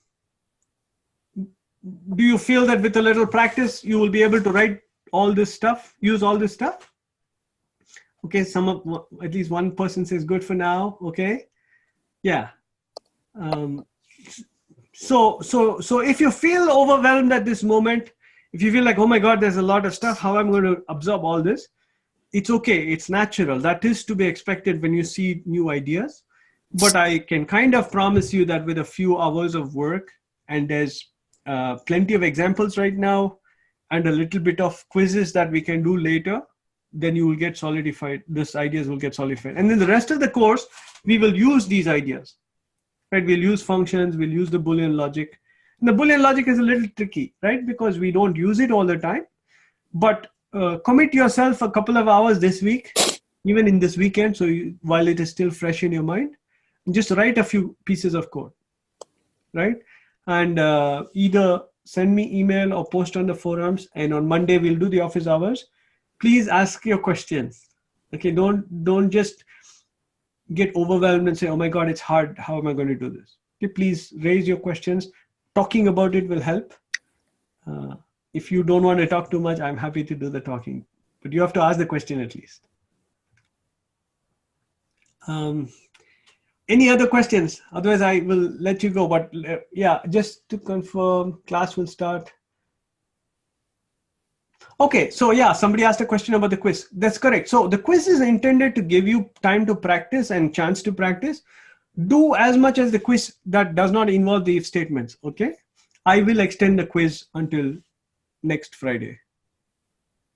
you feel that with a little practice, you will be able to write all this stuff, use all this stuff? Okay, at least one person says good for now. Okay, yeah. So if you feel overwhelmed at this moment, if you feel like, oh my God, there's a lot of stuff, how am I going to absorb all this? It's okay, it's natural. That is to be expected when you see new ideas. But I can kind of promise you that with a few hours of work, and there's plenty of examples right now, and a little bit of quizzes that we can do later, then you will get solidified. These ideas will get solidified. And then the rest of the course, we will use these ideas, right? We'll use functions, we'll use the Boolean logic. And the Boolean logic is a little tricky, right? Because we don't use it all the time. But commit yourself a couple of hours this week, even in this weekend, so while it is still fresh in your mind, just write a few pieces of code, right? And either send me email or post on the forums, and on Monday we'll do the office hours. Please ask your questions. Okay, don't just get overwhelmed and say, oh my God, it's hard. How am I going to do this? Okay, please raise your questions. Talking about it will help. If you don't want to talk too much, I'm happy to do the talking, but you have to ask the question at least. Any other questions? Otherwise, I will let you go. But yeah, just to confirm, class will start. Okay, so yeah, somebody asked a question about the quiz. That's correct. So the quiz is intended to give you time to practice and chance to practice. Do as much as the quiz that does not involve the if statements, okay? I will extend the quiz until next Friday,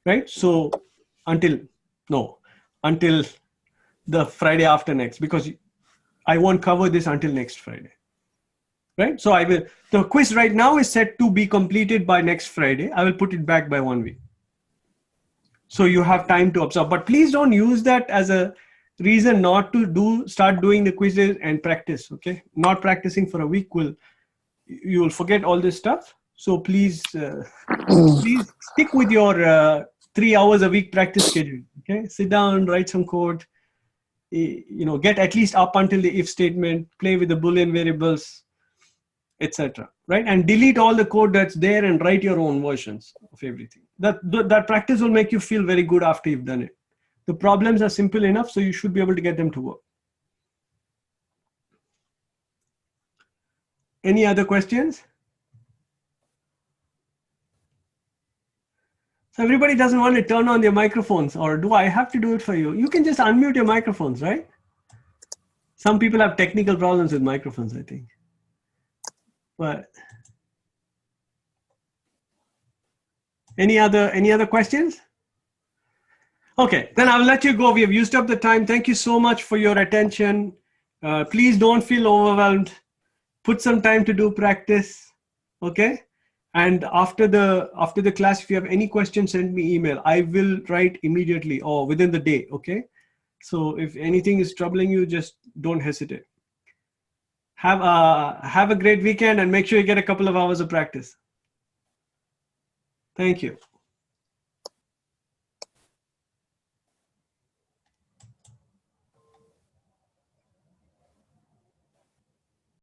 right? So until the Friday after next, because I won't cover this until next Friday, right? So the quiz right now is set to be completed by next Friday. I will put it back by 1 week. So you have time to observe, but please don't use that as a reason not to start doing the quizzes and practice, okay? Not practicing for a week you will forget all this stuff. So please, please stick with your 3 hours a week practice schedule, okay? Sit down, write some code, get at least up until the if statement, play with the Boolean variables, etc. Right? And delete all the code that's there and write your own versions of everything. That practice will make you feel very good after you've done it. The problems are simple enough, so you should be able to get them to work. Any other questions? So everybody doesn't want to turn on their microphones, or do I have to do it for you? You can just unmute your microphones, right? Some people have technical problems with microphones, I think. But any other questions? Okay, then I'll let you go. We have used up the time. Thank you so much for your attention. Please don't feel overwhelmed. Put some time to do practice, okay? And after the class, if you have any questions, send me email. I will write immediately or within the day, okay? So if anything is troubling you, just don't hesitate. Have a great weekend and make sure you get a couple of hours of practice. Thank you.